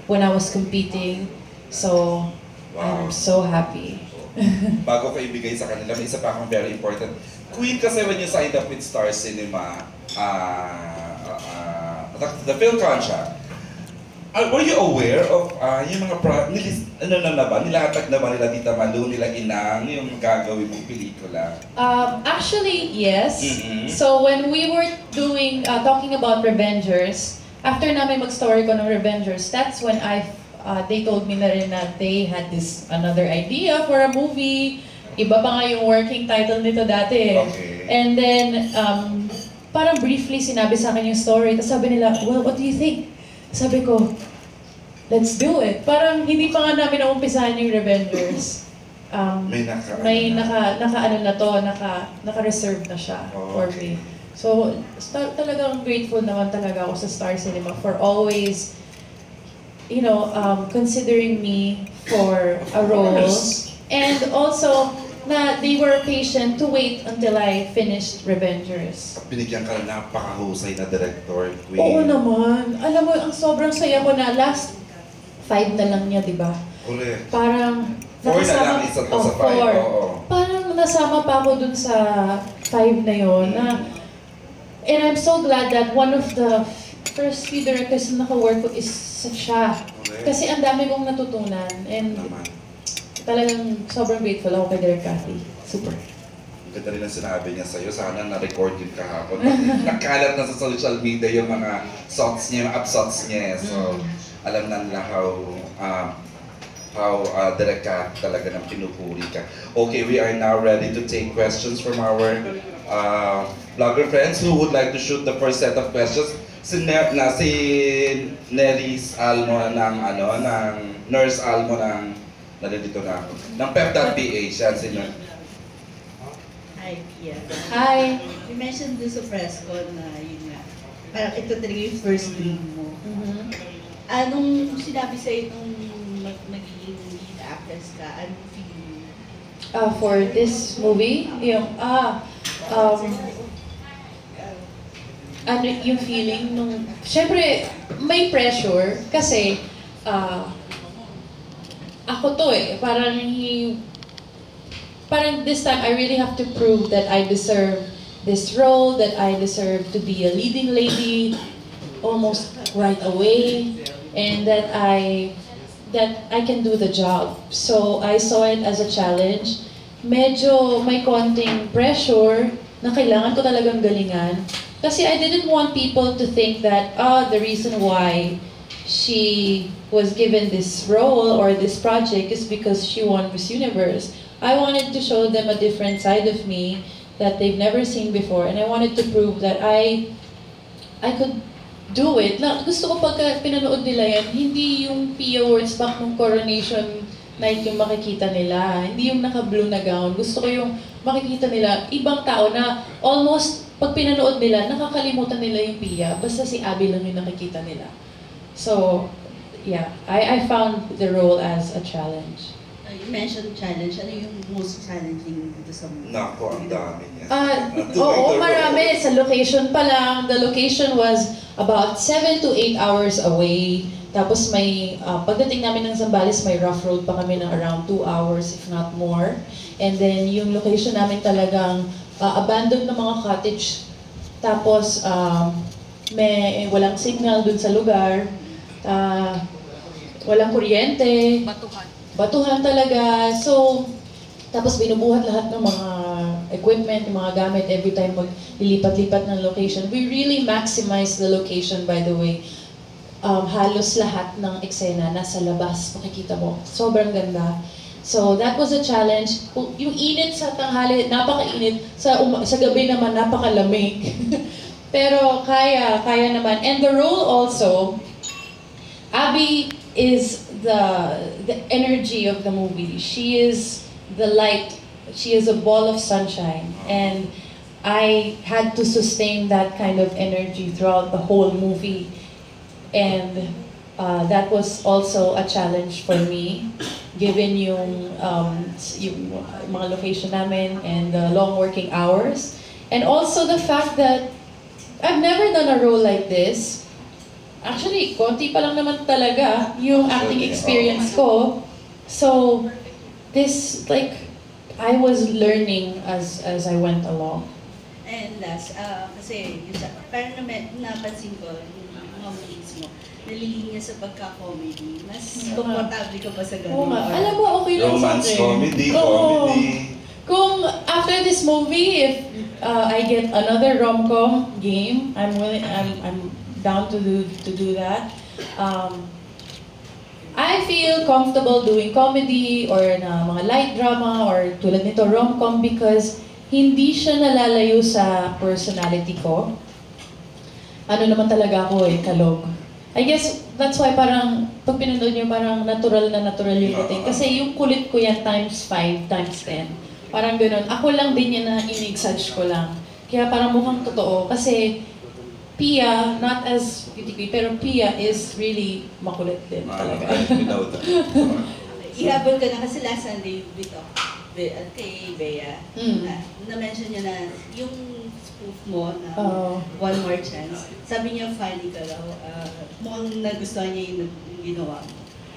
when I was competing. So, Wow. I'm so happy. Bago ko ibigay sa kanila, may isa pa akong very important. Queen, kasi when you signed up with Star Cinema, the BlogCon siya, were you aware of yung mga nilatag na ba nila Tita Malu, nila Inang, yung gagawin mong pelikula? Actually, yes. So when we were doing, talking about Revengers, after namin mag-story ko ng Revengers, that's when they told me na rin na they had this another idea for a movie. Iba pa nga yung working title nito dati. Okay. And then, parang briefly sinabi sa akin yung story. Tapos sabi nila, well, what do you think? Sabi ko, let's do it. Parang hindi pa nga namin naumpisahan yung Revengers. Naka-reserve na siya for me. So, talagang grateful naman talaga ako sa Star Cinema for always, considering me for a role. And also, na they were patient to wait until I finished Revengers. Binigyan ka na napakahusay na director, Queen. Oo naman. Alam mo, ang sobrang saya ko na last 5 na lang niya, di ba? Correct. Parang 4 na lang, isa pa sa 5. Parang nasama pa ako dun sa 5 na yon. And I'm so glad that one of the first few directors na naka-work ko is siya. Kasi ang dami kong natutunan. And talagang sobrang grateful ako kay Direk Cathy. Super. Ang ganda rin ang sinabi niya sa'yo. Sana na-record yun kahapon. Nakalat na sa social media yung mga shots niya, yung upshots niya. So, alam na nila how Direk Cathy talaga nang pinupuri ka. Okay, we are now ready to take questions from our vlogger friends who would like to shoot the first set of questions. Si Neris Almo ng Nurse Almo ng nalilito na ako. Ng pep.ph, yan si Nurse. Hi, Pia. Hi! You mentioned doon sa press con na yun nga, parang ito talaga yung first dream mo. Anong sinabi sa'yo nung magiging lead actress ka? Anong feeling? For this movie, ano yung feeling nung... Siyempre, may pressure kasi ako to parang this time I really have to prove that I deserve this role, that I deserve to be a leading lady almost right away, and that I can do the job. So I saw it as a challenge. Medyo may konting pressure na kailangan ko talagang galingan. Kasi I didn't want people to think that, the reason why she was given this role or this project is because she won Miss Universe. I wanted to show them a different side of me that they've never seen before, and I wanted to prove that I could do it. Gusto ko pagka pinanood nila yan, hindi yung Pia Wurtzbach ng coronation night yung makikita nila, hindi yung naka-blue na gown. Gusto ko yung makikita nila, ibang tao na almost pag pinanood nila, nakakalimutan nila yung Pia, basta si Abby lang yung nakikita nila. So, yeah, I found the role as a challenge. You mentioned challenge. Ano yung most challenging dito sa movie? Nako, ang dami niya. Oo, marami. Sa location pa lang. The location was about 7 to 8 hours away. Tapos may, pagdating namin ng Zambales, may rough road pa kami ng around 2 hours, if not more. And then yung location namin talagang abandoned na mga cottage. Tapos may walang signal dun sa lugar. Walang kuryente. Batuhan talaga. So, tapos binubuhat lahat ng mga equipment, ng mga gamit every time maglilipat-lipat ng location. We really maximize the location, by the way. Halos lahat ng eksena nasa labas, makikita mo. Sobrang ganda. So, that was a challenge. Yung init sa tanghali, napakainit. Sa gabi naman, napakalamig. Pero kaya naman. And the role also, Abby is the energy of the movie. She is the light. She is a ball of sunshine. And I had to sustain that kind of energy throughout the whole movie. And that was also a challenge for me, given yung mga location namin and the long working hours. And also the fact that I've never done a role like this. Actually, konti pa lang naman talaga yung acting experience ko. So, this, like, I was learning as I went along. And last, kasi parang napansin ko, yung mga movies mo, nalilinya sa pagka-comedy. Mas komportable ka ba sa ganun? Alam mo, okay lang sa akin. Romance, comedy. Kung after this movie, if I get another rom-com game, I'm down to do that. I feel comfortable doing comedy or na mga light drama or tulad nito rom-com because hindi siya nalalayo sa personality ko. Ano naman talaga ako kalog. I guess that's why parang pag pinanood niyo parang natural yung dating. Kasi yung kulit ko yan times 5, times 10. Parang gano'n. Ako lang din yan na in-exage ko lang. Kaya parang mukhang totoo. Kasi Pia, not as beauty, pero Pia is really makulit din talaga. Ihabol ka na kasi last Sunday kay Bea, na-mention niya na yung spoof mo na One More Chance, sabi niya funny ka raw, mukhang nagustuhan niya yung ginawa mo.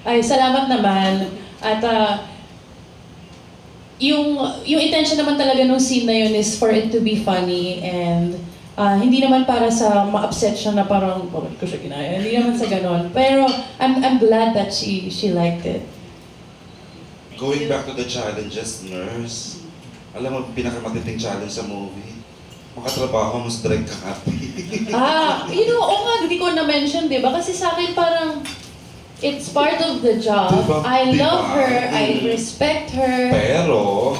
Ay, salamat naman. At yung intention naman talaga nung scene na yun is for it to be funny and hindi naman para sa ma-upset siya na parang, bakit ko siya ginaya? Hindi naman sa ganon. Pero I'm glad that she liked it. Going back to the challenges, nurse. Alam mo, pinakamatinding challenge sa movie. Makatrabaho mo sa direct kakati. Oo nga, hindi ko na-mention, di ba? Kasi sa akin parang, it's part of the job. I love her, I respect her. Pero,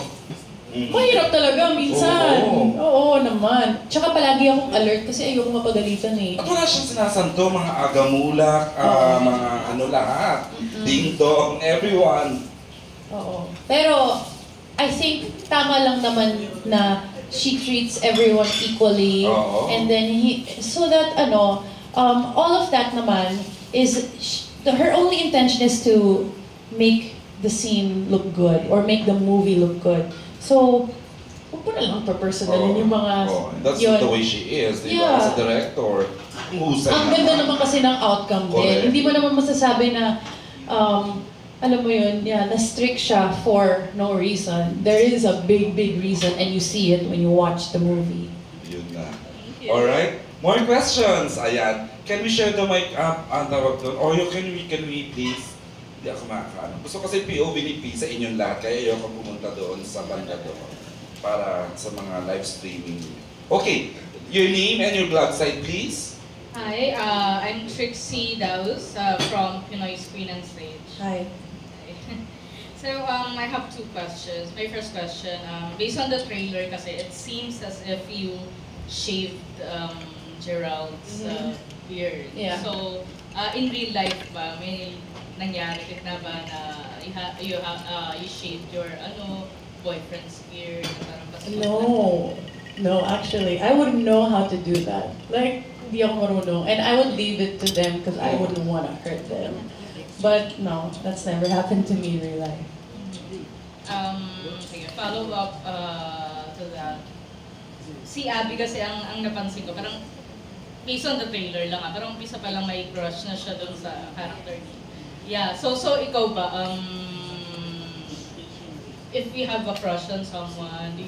mahirap talaga minsan. Oo naman. Tsaka palagi akong alert kasi ayoko mapagalitan eh. At wala siyang sinasanto, mga agamulak, mga ano lahat. Ding-dong, everyone. Oo. Pero, I think tama lang naman na she treats everyone equally. And then, so that all of that naman is, her only intention is to make the scene look good or make the movie look good. So, huwag mo na lang pa-personalin yung mga that's yun. The way she is, di ba? As a director, ang ganda naman kasi ng outcome din. Hindi mo naman masasabi na, alam mo yun, na-strict siya for no reason. There is a big reason and you see it when you watch the movie. Yun na. Alright, more questions. Ayan. Can we share the mic up? Ang tawag doon. Or can we please? Hindi ako makakaano. Gusto kasi POV ni P sa inyong lahat, kaya ayoko pumunta doon sa banda doon para sa mga live streaming. Okay, your name and your blog site, please. Hi, I'm Trixie Daus from Pinoy Screen and Stage. Hi. So, I have two questions. My first question, based on the trailer kasi, it seems as if you shaved Gerald's beard. Yeah. So, in real life ba, may nangyari na ba na you shaved your boyfriend's beard? No, actually, I wouldn't know how to do that. Like, hindi ako marunong. And I would leave it to them because I wouldn't want to hurt them. But no, that's never happened to me in real life. Sige, follow up to that. Si Abby kasi ang napansin ko, parang based on the trailer lang parang umpisa pa lang may crush na siya dun sa character niya. Yeah, so ikaw ba, if you have a crush on someone, do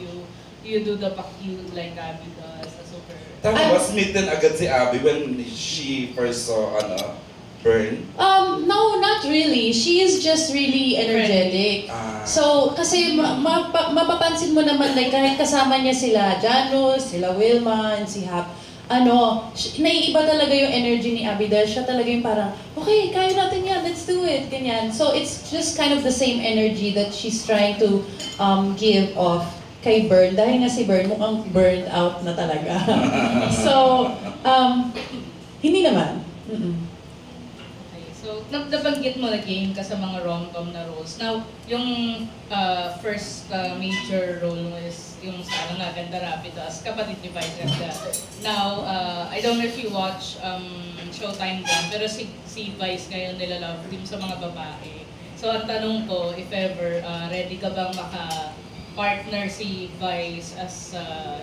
you do the pa-cute like Abby does? Super... Tama ba, smitten agad si Abby when she first saw, Burn? No, not really. She is just really energetic. So, kasi mapapansin mo naman, like, kahit kasama niya sila Janus, sila Wilma, and si Hap, naiiba talaga yung energy ni Abby dahil siya talaga yung parang, okay, kaya natin yan, let's do it, ganyan. So, it's just kind of the same energy that she's trying to give off kay Burn. Dahil nga si Burn, mukhang burned out na talaga. So, hindi naman. So, nabanggit mo na game ka sa mga rom-com na roles. Now, yung first major role mo is yung sa Ganda Rapido as kapatid ni Vice Ganda. Now, I don't know if you watch Showtime din, pero si Vice ngayon nila-love team sa mga babae. So, ang tanong ko, if ever, ready ka bang maka-partner si Vice as,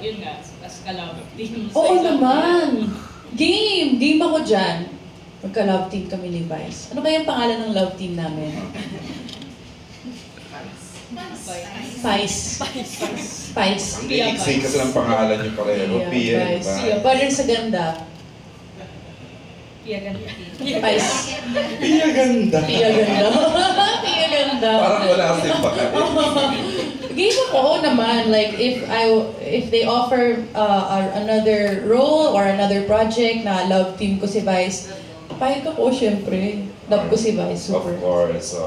yun nga, as ka-love team? Oo naman! Game ako dyan. Magka-love team kami ni Vice. Ano kaya ang pangalan ng love team namin? Vice. Vice. Hindi, iksay kasi ng pangalan niyo pareho. Pia, Vice. Parang sa ganda. Pia ganda. Vice. Pia ganda. Pia ganda. Pia ganda. Parang wala kasing baka. Game ako naman, like if they offer another role or another project na love team ko si Vice, pahit ako syempre. Love ko si Vice, super. Of course.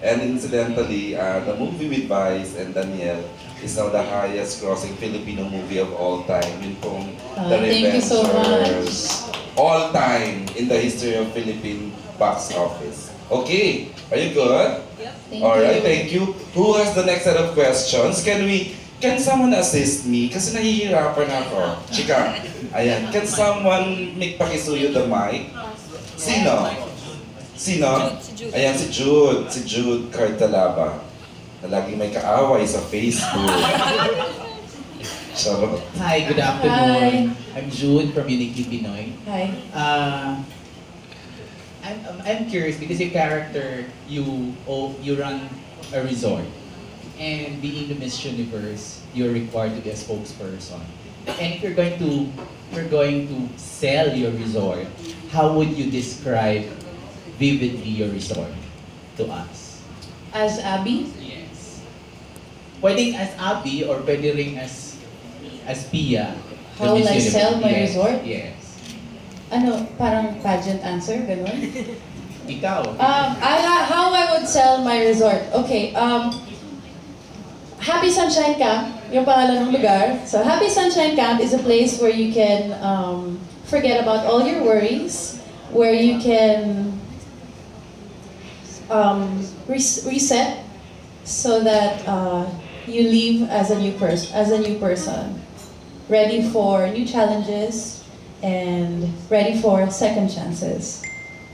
And incidentally, the movie with Vice and Daniel is now the highest grossing Filipino movie of all time. Yun pong The Thank you so Revengers. All time in the history of Philippine box office. Okay, are you good? Thank Alright, you. thank you. Who has the next set of questions? Can someone assist me? Kasi nahihirapan ako. Chika, ayan. Can someone make pakisuyo the mic? Sino? Sino? Ayan, si Jude. Si Jude Cartalaba. Na laging may kaaway sa Facebook. Charot. Hi, good afternoon. I'm Jude from Uniquely Pinoy. Hi. I'm curious because your character, you run a resort, and being the Miss Universe, you're required to be a spokesperson. And if you're going to sell your resort, how would you describe vividly your resort to us? As Abby? Yes. Pwedeng as Abby or pwede ring as Pia. the How will Miss I Universe. sell my Yes, resort? Yes. Ano, parang pageant answer, ganun? Ikaw. How I would sell my resort? Okay, Happy Sunshine Camp, yung pangalan ng lugar. So Happy Sunshine Camp is a place where you can forget about all your worries, where you can reset so that you leave as a new person, ready for new challenges and ready for second chances.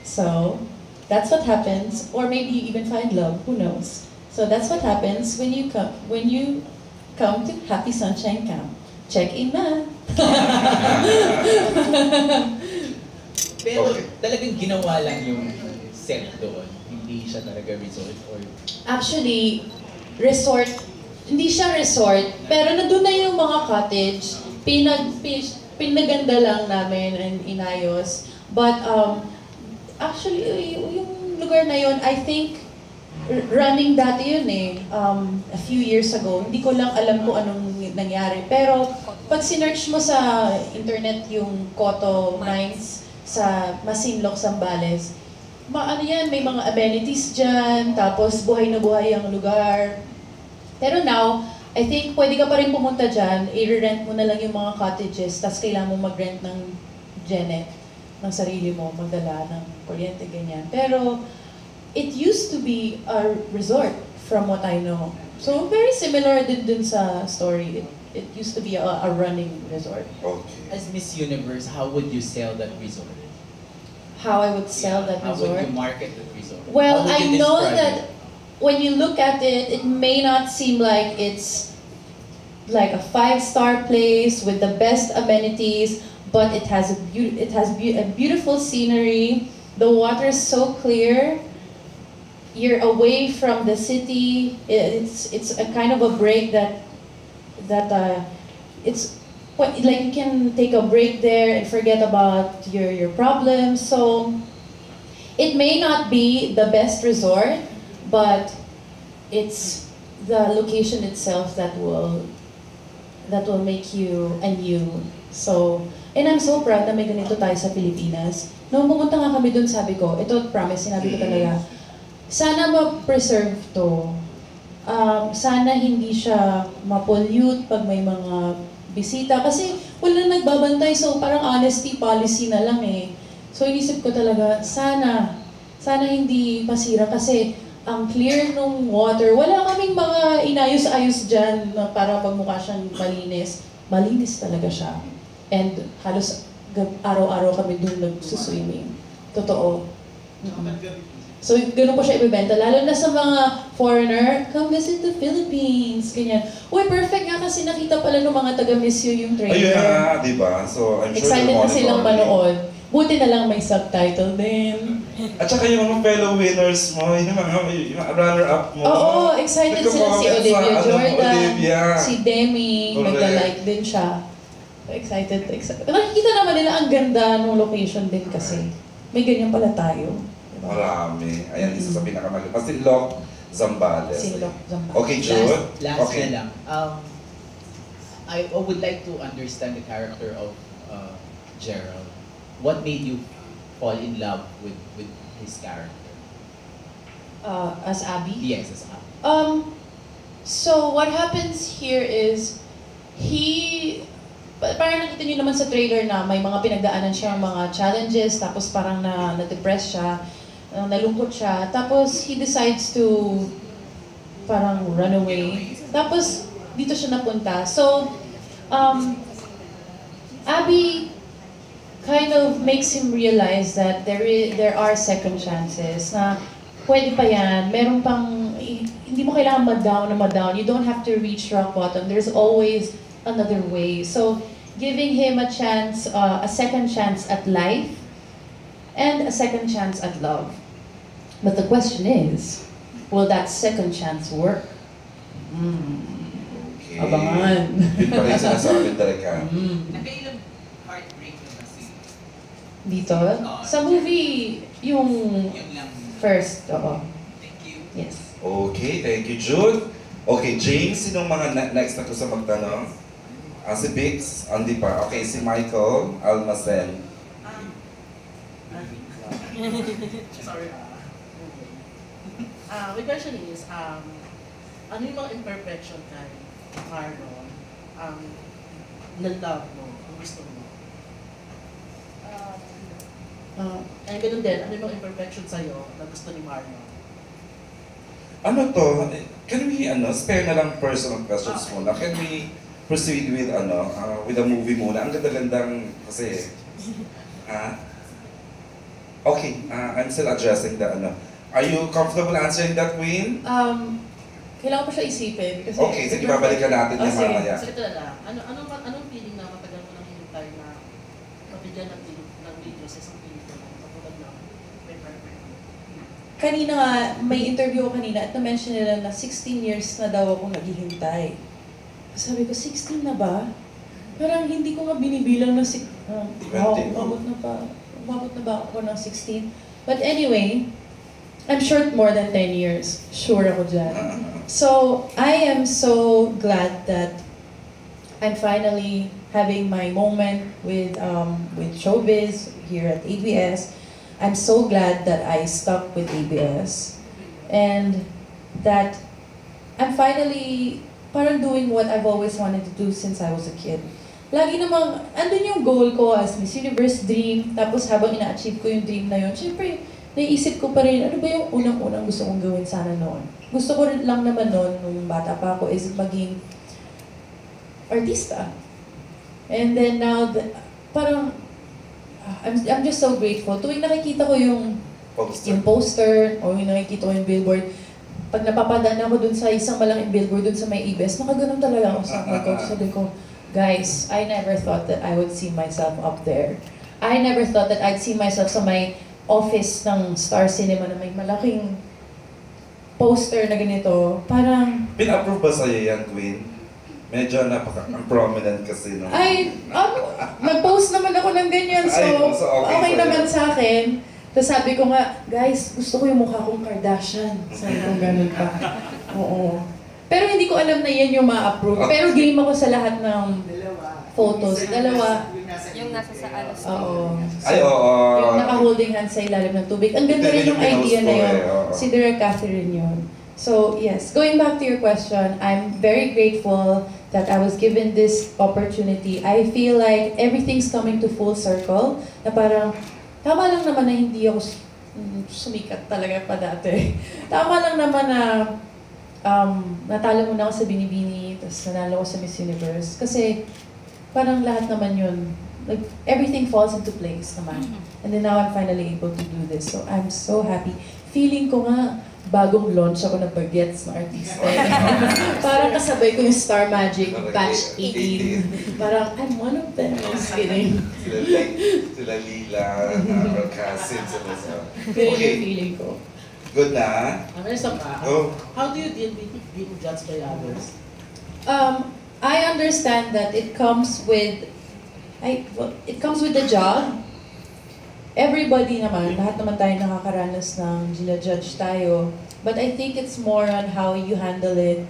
So that's what happens, or maybe you even find love. Who knows? So that's what happens when you come to Happy Sunshine Camp. Check in na. Pero Okay. talagang ginawa lang yung set doon. Hindi siya talaga resort or... Actually, resort, hindi siya resort, pero nandun na yung mga cottage. Pinaganda lang namin and inayos. But actually, yung lugar na yun, I think, running dati yun eh, a few years ago. Hindi ko lang alam kung anong nangyari. Pero pag sinearch mo sa internet yung Coto Mines sa Masinloc, Zambales, ano yan, may mga amenities dyan, tapos buhay na buhay ang lugar. Pero now, I think pwede ka pa rin pumunta dyan, i-rent mo na lang yung mga cottages, tapos kailangan mo mag-rent ng genet, ng sarili mo, magdala ng kuryente, ganyan. Pero, it used to be a resort, from what I know. So, very similar din dun sa story. It used to be a running resort. Okay. As Miss Universe, how would you sell that resort? How I would sell that How resort? would you market that resort? Well, How would I you know describe that it? when you look at it, it may not seem like it's like a 5-star place with the best amenities, but it has a beautiful scenery. The water is so clear. You're away from the city. It's a kind of a break that it's like you can take a break there and forget about your problems. So it may not be the best resort, but it's the location itself that will make you anew. So, and I'm so proud na may ganito tayo sa Pilipinas. Nung pumunta nga kami dun, sabi ko, ito promise, sinabi ko talaga, sana ma-preserve to. Sana hindi siya ma-pollute pag may mga bisita. Kasi wala nagbabantay, so parang honesty policy na lang eh. So inisip ko talaga, sana hindi masira kasi ang clear nung water. Wala kaming mga inayos-ayos dyan na para magmukha siyang malinis. Malinis talaga siya. And halos araw-araw kami dun nagsuswimming. Totoo. So, ganun ko siya ibibenta. Lalo na sa mga foreigner, come visit the Philippines. Ganyan. Uy, perfect nga kasi nakita pala ng mga taga-Miss You yung trailer. Ayun na, di ba? So, I'm sure Excited na silang manood. buti na lang may subtitle din. At saka yung mga fellow winners mo, yung mga runner-up mo. Oo, excited sila si Olivia Jordan, Olivia. si Demi, Correct. nagla-like din siya. Excited. Nakikita naman nila ang ganda ng location din kasi. May ganyan pala tayo. Diba? Marami. Ayan, isa sa pinakamaganda. Si Locke Zambales. Si Locke Zambales. Okay, Jude? Last Okay. na lang. I would like to understand the character of Gerald. What made you fall in love with his character? As Abby? Yes, as Abby. So what happens here is, parang nakita niyo naman sa trailer na may mga pinagdaanan siya, mga challenges, tapos parang na-depress siya, nalungkot siya, tapos he decides to parang run away. Tapos dito siya napunta. So, Abby kind of makes him realize that there are second chances, na pwede pa yan, meron pang, hindi mo kailangan ma-down. You don't have to reach rock bottom. There's always another way. So, giving him a chance, a second chance at life, and a second chance at love. But the question is, will that second chance work? Okay. Abangan. Yun pa rin sinasabi talaga. Nakailang heartbreak na kasi. Dito? Sa movie, yung Yun lang. first, oo. Thank you. Yes. Okay, thank you, Jude. Okay, James, sinong mga next na gusto magtanong? Si Bix, hindi pa. Okay, si Michael Almacen. Sorry. My question is, ano yung mga imperfection kay Marlon na-love mo, ang gusto mo? And ganun din, ano yung mga imperfection sa'yo na gusto ni Marlon? Ano to? Can we, spare na lang personal questions muna? Can we proceed with, with the movie muna? Ang ganda-gandang, kasi, Okay, I'm still addressing the, Are you comfortable answering that, Queen? Kailangan ko siya isipin. Kasi Okay, sige, babalikan natin yung sige. mamaya. Sige talaga, anong feeling na matagal mo nang hintay na mabigyan ng video sa isang pelikula katulad ng may perfect? Kanina nga, may interview ko kanina at na-mention nila na 16 years na daw akong naghihintay. Sabi ko, 16 na ba? Parang hindi ko nga binibilang na wow, umabot na ba ako ng 16? But anyway, I'm sure more than 10 years. Sure ako dyan. So, I am so glad that I'm finally having my moment with showbiz here at ABS. I'm so glad that I stuck with ABS. And that I'm finally parang doing what I've always wanted to do since I was a kid. Lagi namang, andun yung goal ko as Miss Universe dream, tapos habang ina-achieve ko yung dream na yun, syempre, naiisip ko pa rin, ano ba yung unang-unang gusto kong gawin sana noon? Gusto ko rin lang naman noon, nung bata pa ako, is maging artista. And then now, parang, I'm just so grateful. Tuwing nakikita ko yung poster, o yung nakikita ko yung billboard, pag napapadaan ako dun sa isang malaking billboard dun sa may EBS, nakaganon talaga ako sa mga coach. Sabi ko, guys, I never thought that I would see myself up there. I never thought that I'd see myself sa may office ng Star Cinema na may malaking poster na ganito. Parang... Pin-approve ba sa'yo yan, Queen? Medyo prominent kasi. No? Nag-post naman ako ng ganyan, so okay naman sa akin. Tapos sabi ko nga, guys, gusto ko yung mukha kong Kardashian. Sabi ko ganun pa. Oo. Pero hindi ko alam na yan yung ma-approve. Pero game ako sa lahat ng photos. Dalawa. Yung nasa sa alas. Oo. Ay, oo. Yung naka-holding hands sa ilalim ng tubig. Ang ganda rin yung idea na yun. Si Direk Catherine yun. So, yes. Going back to your question, I'm very grateful that I was given this opportunity. I feel like everything's coming to full circle. Na parang, tama lang naman na hindi ako sumikat talaga pa dati. Tama lang naman na natalo muna ako sa Binibini, tapos nanalo ako sa Miss Universe. Kasi parang lahat naman yun, like everything falls into place naman. And then now I'm finally able to do this. So I'm so happy. Feeling ko nga, bagong launch ako ng bagets na artista. Parang kasabay ko yung Star Magic Batch 18. Parang, I'm one of them. Just kidding. Sila Lila, our cousins. Okay. Feeling ko. Good na? How do you deal with being judged by others? I understand that it comes with the job. Everybody naman, lahat naman tayo nakakaranas ng gina-judge tayo. But I think it's more on how you handle it.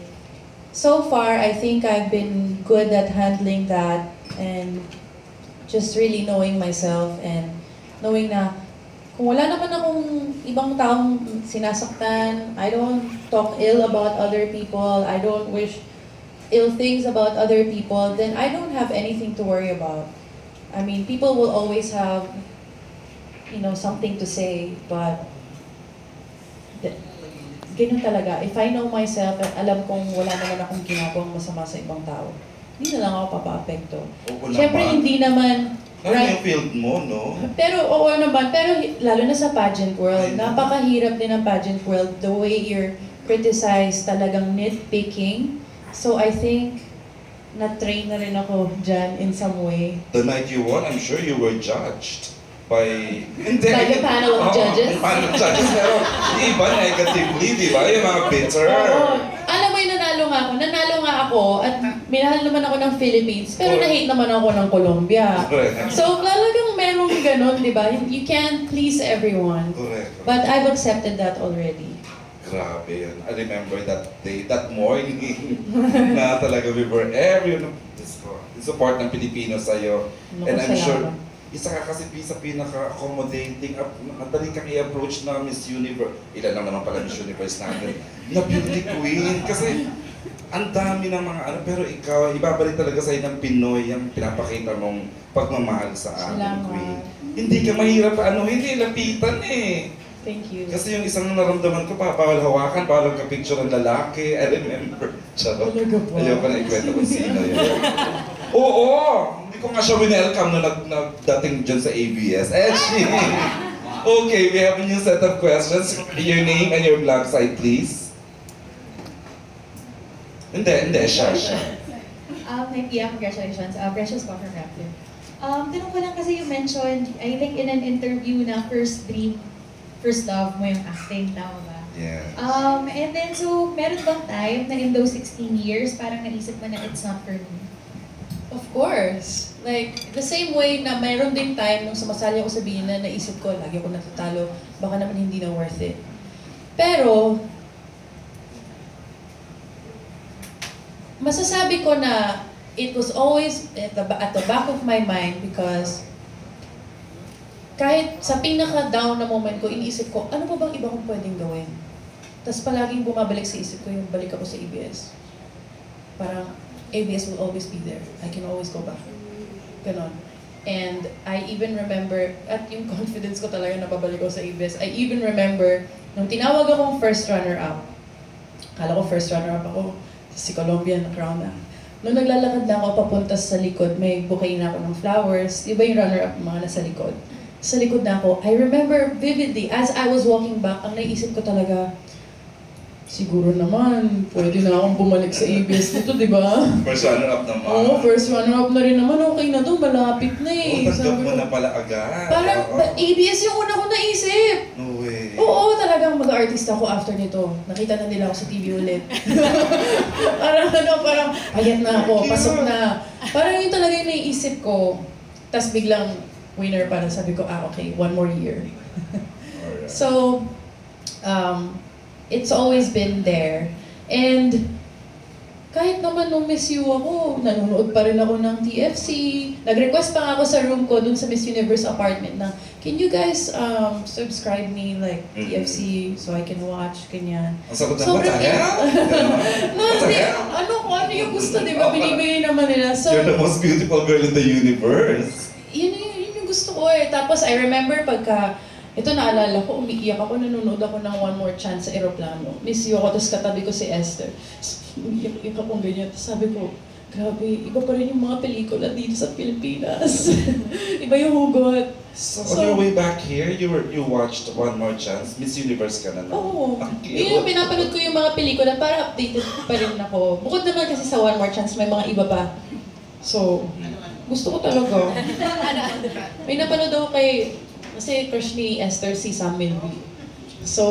So far, I think I've been good at handling that and just really knowing myself and knowing na kung wala naman akong ibang taong sinasaktan, I don't talk ill about other people, I don't wish ill things about other people, then I don't have anything to worry about. I mean, people will always have something to say, but ganun talaga. If I know myself at alam kong wala naman akong ginagawang masama sa ibang tao, hindi na lang ako papa-apekto. Siyempre, hindi naman yung field mo, no? Pero, oo naman. Pero lalo na sa pageant world, napakahirap din ang pageant world. The way you're criticized, talagang nitpicking. So I think, na-train na rin ako dyan in some way. The night you won, I'm sure you were judged by the panel of judges? Panel of judges, pero yung iba negatively, di ba? Yung mga bitter. Oo. Alam mo yung nanalo nga ako at minahal naman ako ng Philippines, pero na-hate naman ako ng Colombia. So talagang merong ganun, di ba? You can't please everyone. Correct. But I've accepted that already. Grabe yun. I remember that day, that morning, na talaga we were everyone support ng Pilipino sa'yo. And I'm sure, isa ka kasi sa pinaka-accommodating, madali kang i-approach na Miss Universe. Ilan lang naman pala Miss Universe natin. Na beauty queen. Kasi ang dami ng mga pero ikaw, ibabalik talaga sa'yo ng Pinoy yung pinapakita mong pagmamahal sa ating queen. Hindi ka mahirap, hindi lapitan eh. Thank you. Kasi yung isang naramdaman ko, bawal hawakan, bawal ka-picture ng lalaki. I remember. Charot. Ayaw ko na ikwento kung sino yun. Oo! Hindi ko nga siya winelcome na nagdating dyan sa ABS. Okay, we have a new set of questions. Your name and your blog site, please. Hindi, siya. Hi, Pia. Congratulations. Precious pa from Raptor. Tinong ko lang kasi you mentioned, I think in an interview na first dream, first love mo yung acting, tama ba? Yeah. And then, so, meron bang time na in those 16 years, parang naisip mo na it's not for me? Of course. Like, the same way na mayroon din time nung sumasali ako sa BINA, naisip ko, lagi ako natatalo, baka naman hindi na worth it. Pero, masasabi ko na it was always at the back of my mind because kahit sa pinaka-down na moment ko, iniisip ko, ano pa bang iba kong pwedeng gawin? Tapos palaging bumabalik sa isip ko yung balik ako sa ABS. Parang, ABS will always be there. I can always go back. Ganon. And I even remember, at yung confidence ko talaga na babalik ako sa ABS, I even remember, nung tinawag akong first runner-up, akala ko first runner-up ako, si Colombia na crown na. Nung naglalakad na ako papunta sa likod, may bouquet na ako ng flowers. Iba yung runner-up, mga nasa likod. Sa likod na ako, I remember vividly, as I was walking back, ang naisip ko talaga, siguro naman, pwede na akong bumalik sa ABS nito, di ba? First runner-up naman. Oo, first runner-up na rin naman. Okay na to, malapit na eh. Tanggap mo na pala agad. Parang, ABS yung una ko naisip. No way. Oo, talagang mag-artist ako after nito. Nakita na nila ako sa TV ulit. parang, ayat na ako, pasok na. Parang yun talaga yung naiisip ko. Tapos biglang, winner para sabi ko, okay, one more year. So, it's always been there. And kahit naman nung Miss U ako, nanonood pa rin ako ng TFC. Nag-request pa nga ako sa room ko dun sa Miss Universe apartment na, can you guys subscribe me like TFC so I can watch, ganyan. Ang sagot na ba? Ano yung gusto, di ba? Binibigay naman nila. So, you're the most beautiful girl in the universe. Yun yung gusto ko eh. Tapos I remember pagka, ito naalala ko, umiiyak ako, nanonood ako ng One More Chance sa aeroplano. Miss you ako, tapos katabi ko si Esther. Umiiyak akong ganyan. Tapos sabi ko, grabe, iba pa rin yung mga pelikula dito sa Pilipinas. Iba yung hugot. So, on your way back here, you watched One More Chance. Miss Universe ka na, no? Oo. Okay. Yun, pinapanood ko yung mga pelikula para updated pa rin ako. Bukod naman kasi sa One More Chance, may mga iba pa. So, gusto ko talaga. May napanood ako kasi crush ni Esther si Sam Milby. So,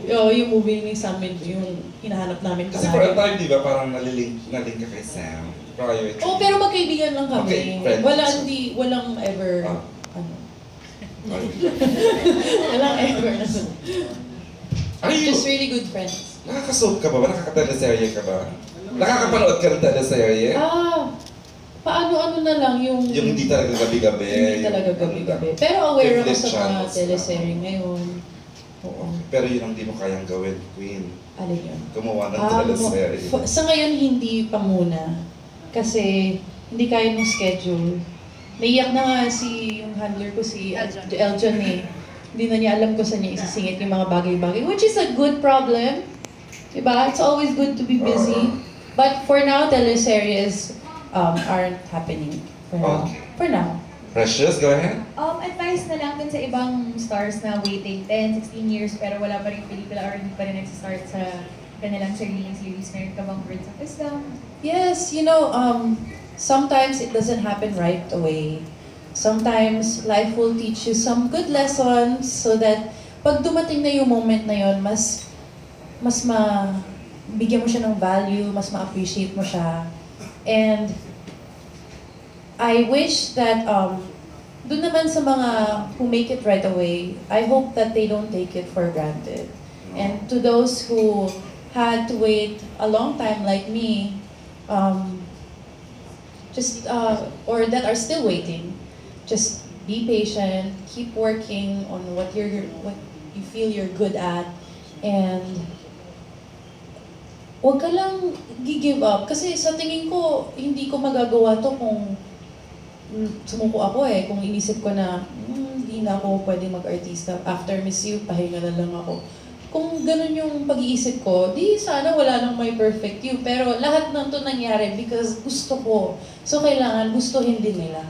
yung movie ni Sam Milby, yung hinahanap namin. Kasi for a time, di ba, parang nalilink ka kay Sam prior to... Oo, pero magkaibigan lang kami. Okay, friends. Walang ever, Ay. walang ever. Are you... Just really good friends. Nakakasoap ka ba? Nakakateleserye ka ba? Nakakapanood ka ng teleserye? Paano na lang yung... Yung hindi talaga gabi-gabi. Hindi talaga gabi-gabi. Pero aware ako Privileged sa mga channels. teleserye ngayon. Oo. Pero yun ang di mo kayang gawin, Queen. Alin yun? Gumawa ng teleserye. Sa ngayon, hindi pa muna. Kasi hindi kaya ng schedule. Naiyak na nga yung handler ko, si Eljon eh. Hindi na niya alam kung saan niya isisingit yung mga bagay-bagay. Which is a good problem. Diba? It's always good to be busy. But for now, teleseries aren't happening. For now. Precious, go ahead. Advice na lang dun sa ibang stars na waiting 10, 16 years pero wala pa rin pelikula or hindi pa rin nagsistart sa kanilang sariling series. Meron ka bang words of wisdom? Yes, sometimes it doesn't happen right away. Sometimes life will teach you some good lessons so that pag dumating na yung moment na yun, mas bigyan mo siya ng value, mas ma-appreciate mo siya. And I wish that dun naman sa mga who make it right away, I hope that they don't take it for granted. And to those who had to wait a long time like me, or that are still waiting, just be patient, keep working on what you feel you're good at, and huwag ka lang gi-give up. Kasi sa tingin ko, hindi ko magagawa to kung sumuko ako kung inisip ko na hindi na ako pwede mag-artista. After Miss You, pahinga na lang ako. Kung ganun yung pag-iisip ko, di sana wala nang may perfect you. Pero lahat ng to nangyari because gusto ko. So kailangan gustuhin din nila.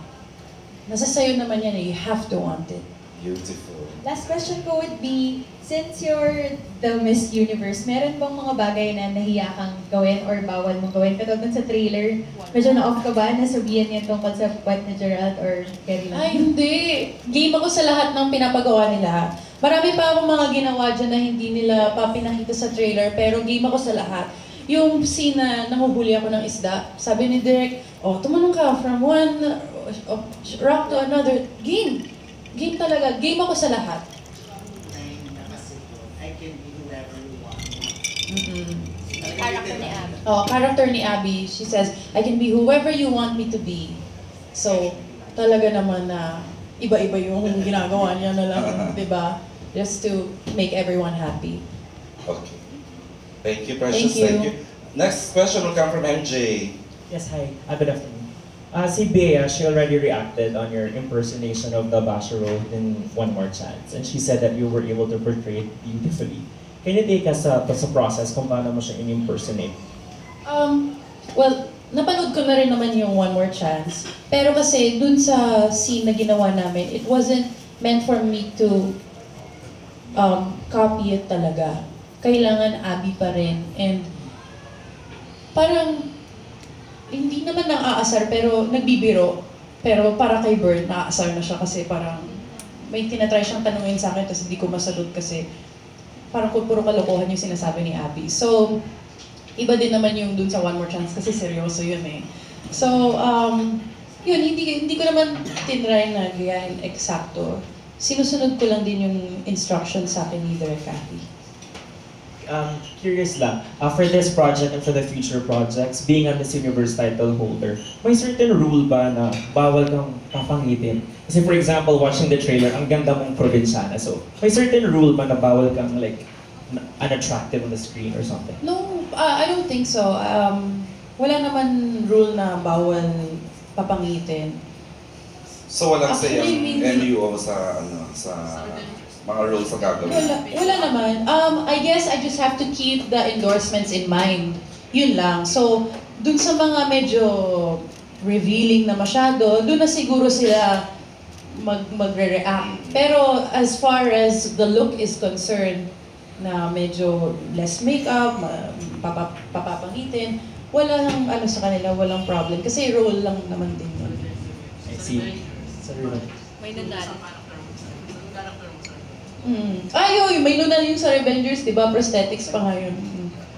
Nasa sayo naman yan you have to want it. Beautiful. Last question ko would be, since you're the Miss Universe, meron bang mga bagay na nahiya kang gawin or bawal mong gawin? Katulad dun sa trailer, medyo na-off ka ba na sabihin niya tungkol sa puwet ni Gerald or Gerald? Ay, hindi. Game ako sa lahat ng pinapagawa nila. Marami pa akong mga ginawa dyan na hindi nila pa pinakita sa trailer, pero game ako sa lahat. Yung scene na nahuhuli ako ng isda, sabi ni Direk, tumanong ka from one rock to another. Game. Game talaga. Game ako sa lahat. I can be whoever you want. Character ni Abby. Character ni Abby, she says, I can be whoever you want me to be. So, talaga naman na iba-iba yung ginagawa niya na lang, di ba? Just to make everyone happy. Okay. Thank you, Precious. Thank you. Next question will come from MJ. Yes, hi. Good afternoon. Si Bea, she already reacted on your impersonation of the Basha role in One More Chance. And she said that you were able to portray it beautifully. Can you take us sa process kung paano mo siya in-impersonate? Well, napanood ko na rin naman yung One More Chance. Pero kasi dun sa scene na ginawa namin, it wasn't meant for me to copy it talaga. Kailangan Abby pa rin. And parang hindi naman nang aasar pero nagbibiro. Pero para kay Bird, naaasar na siya kasi parang may tinatry siyang tanungin sa akin tapos hindi ko masagot kasi parang puro kalokohan yung sinasabi ni Abby. So, iba din naman yung dun sa One More Chance kasi seryoso yun eh. So, yun, hindi ko naman tinry na gayahin eksakto. Sinusunod ko lang din yung instructions sa akin ni Direk Abby. Curious lang, for this project and for the future projects, being a Miss Universe title holder, may certain rule ba na bawal kang papangitin? Kasi for example, watching the trailer, ang ganda mong probinsyana. So, may certain rule ba na bawal kang like unattractive on the screen or something? No, I don't think so. Wala naman rule na bawal papangitin. So walang Actually, sayang MUO sa mga rules na gagawin? Wala naman. I guess I just have to keep the endorsements in mind. Yun lang. So, dun sa mga medyo revealing na masyado, dun na siguro sila magre-react. Pero as far as the look is concerned, na medyo less makeup, papapangitin, wala lang ano sa kanila, walang problem. Kasi role lang naman din yun. I see. Sorry. May nanalo. Ay, may nunal yung sa Revengers, di ba? Prosthetics pa nga yun.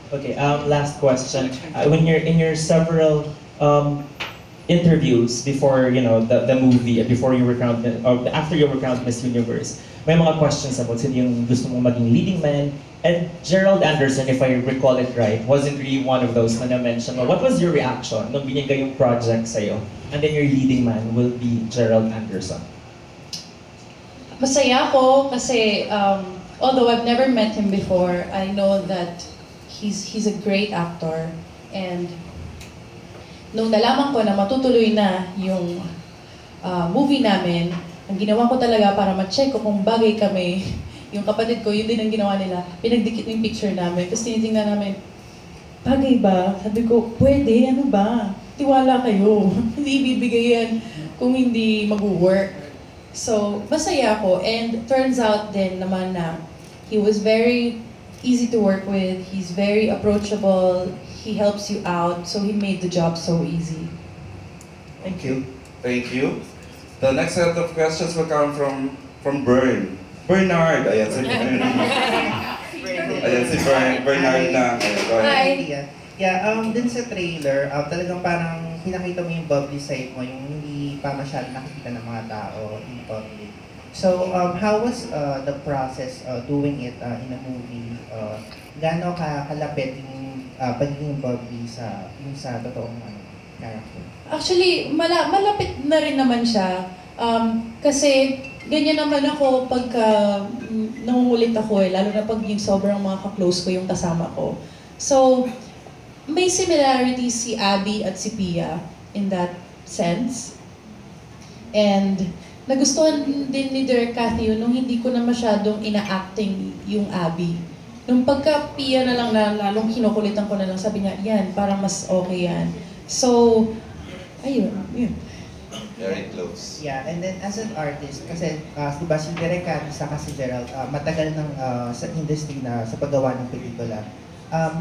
Okay, last question. When you're in your several interviews before, you know, the movie, before you were crowned, or after you were crowned Miss Universe, may mga questions about sino yung gusto mong maging leading man. And Gerald Anderson, if I recall it right, wasn't really one of those na na-mention. What was your reaction nung binigay yung project sa'yo? And then your leading man will be Gerald Anderson. Masaya ako kasi although I've never met him before, I know that he's a great actor. And nung nalaman ko na matutuloy na yung movie namin, ang ginawa ko talaga para ma-check ko kung bagay kami, yung kapatid ko, yun din ang ginawa nila. Pinagdikit yung picture namin, tapos tinitingnan namin, bagay ba? Sabi ko, pwede, ano ba? Tiwala kayo. Hindi ibibigay yan kung hindi mag-work. So, masaya ako. And turns out din naman na he was very easy to work with. He's very approachable. He helps you out. So, he made the job so easy. Thank you. Thank you. The next set of questions will come from Bernard. Ayan si Bernard na. Hi. Yeah, dun sa trailer, talagang parang pinakita mo yung bubbly side mo, yung hindi pa masyadong nakikita ng mga tao in public. So, how was the process doing it in a movie? Gaano kalapit yung pagiging bubbly sa totoong character? Actually, malapit na rin naman siya. Kasi ganyan naman ako pagka nangungulit ako lalo na pag yung sobrang mga ka-close ko yung kasama ko. So, may similarities si Abby at si Pia in that sense. And nagustuhan din ni Direk Cathy yun nung hindi ko na masyadong ina-acting yung Abby. Nung pagka Pia na lang na lalong kinukulitan ko na lang, sabi niya, yan, parang mas okay yan. So, ayun, yun. Very close. Yeah, and then as an artist, kasi diba si Direk Cathy saka si Gerald, matagal ng sa industry na sa paggawa ng pelikula.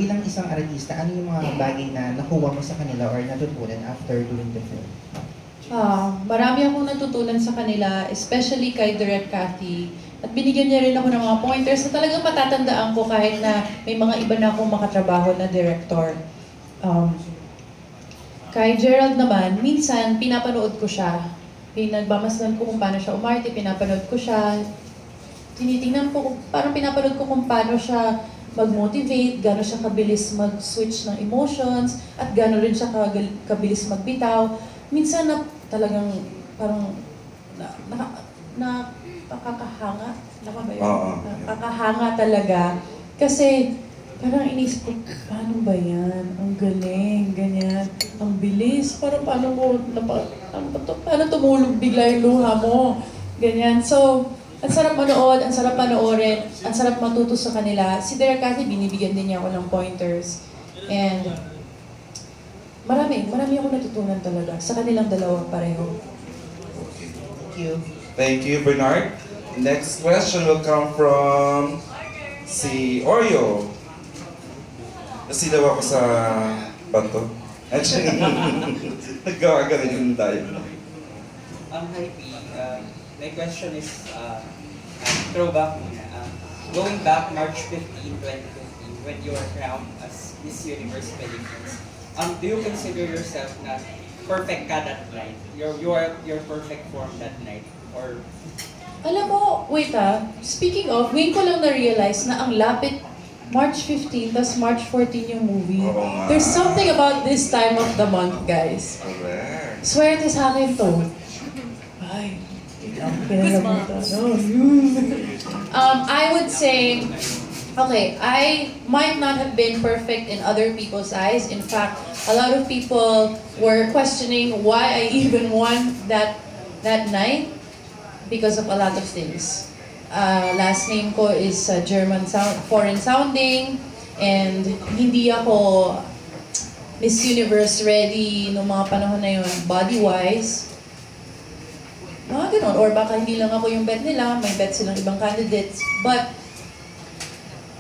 Bilang isang artista, ano yung mga bagay na nakuha mo sa kanila or natutunan after doing the film? Marami akong natutunan sa kanila, especially kay Direk Cathy. At binigyan niya rin ako ng mga pointers na talagang patatandaan ko kahit na may mga iba na akong makatrabaho na director. Kay Gerald naman, minsan pinapanood ko siya. Pinagmamasdan ko kung paano siya umarte, pinapanood ko siya. Tinitingnan ko, parang pinapanood ko kung paano siya mag-motivate, gano'n siya kabilis mag-switch ng emotions, at gano'n rin siya kabilis magbitaw. Minsan na talagang parang nakakahanga. Nakakahanga talaga. Kasi parang inisip ko, paano ba yan? Ang galing, ganyan. Ang bilis. Parang paano tumulog bigla yung luha mo? Ganyan. So, ang sarap manood, ang sarap panoorin, ang sarap matuto sa kanila. Si Direk Cathy, binibigyan din niya ako ng pointers. And marami akong natutunan talaga sa kanilang dalawa pareho. Thank you. Thank you, Bernard. Next question will come from si Oreo. Nasilaw ako sa bato. Actually, naggawa ka rin yung tayo. Hi, P. My question is, throwback muna. Going back March 15, 2015, when you were crowned as Miss Universe Philippines, do you consider yourself na perfect ka that night? You are your perfect form that night? Or Alam mo, wait speaking of, ngayon ko lang na-realize na ang lapit March 15, tas March 14 yung movie. There's something about this time of the month, guys. Correct. Swerte sa akin to. Ay, I would say, okay, I might not have been perfect in other people's eyes. In fact, a lot of people were questioning why I even won that night because of a lot of things. Last name ko is foreign sounding, and hindi ako Miss Universe ready noong mga panahon na yun, body-wise. Mga ganun. Or baka hindi lang ako yung bet nila, may bet silang ibang candidates. But,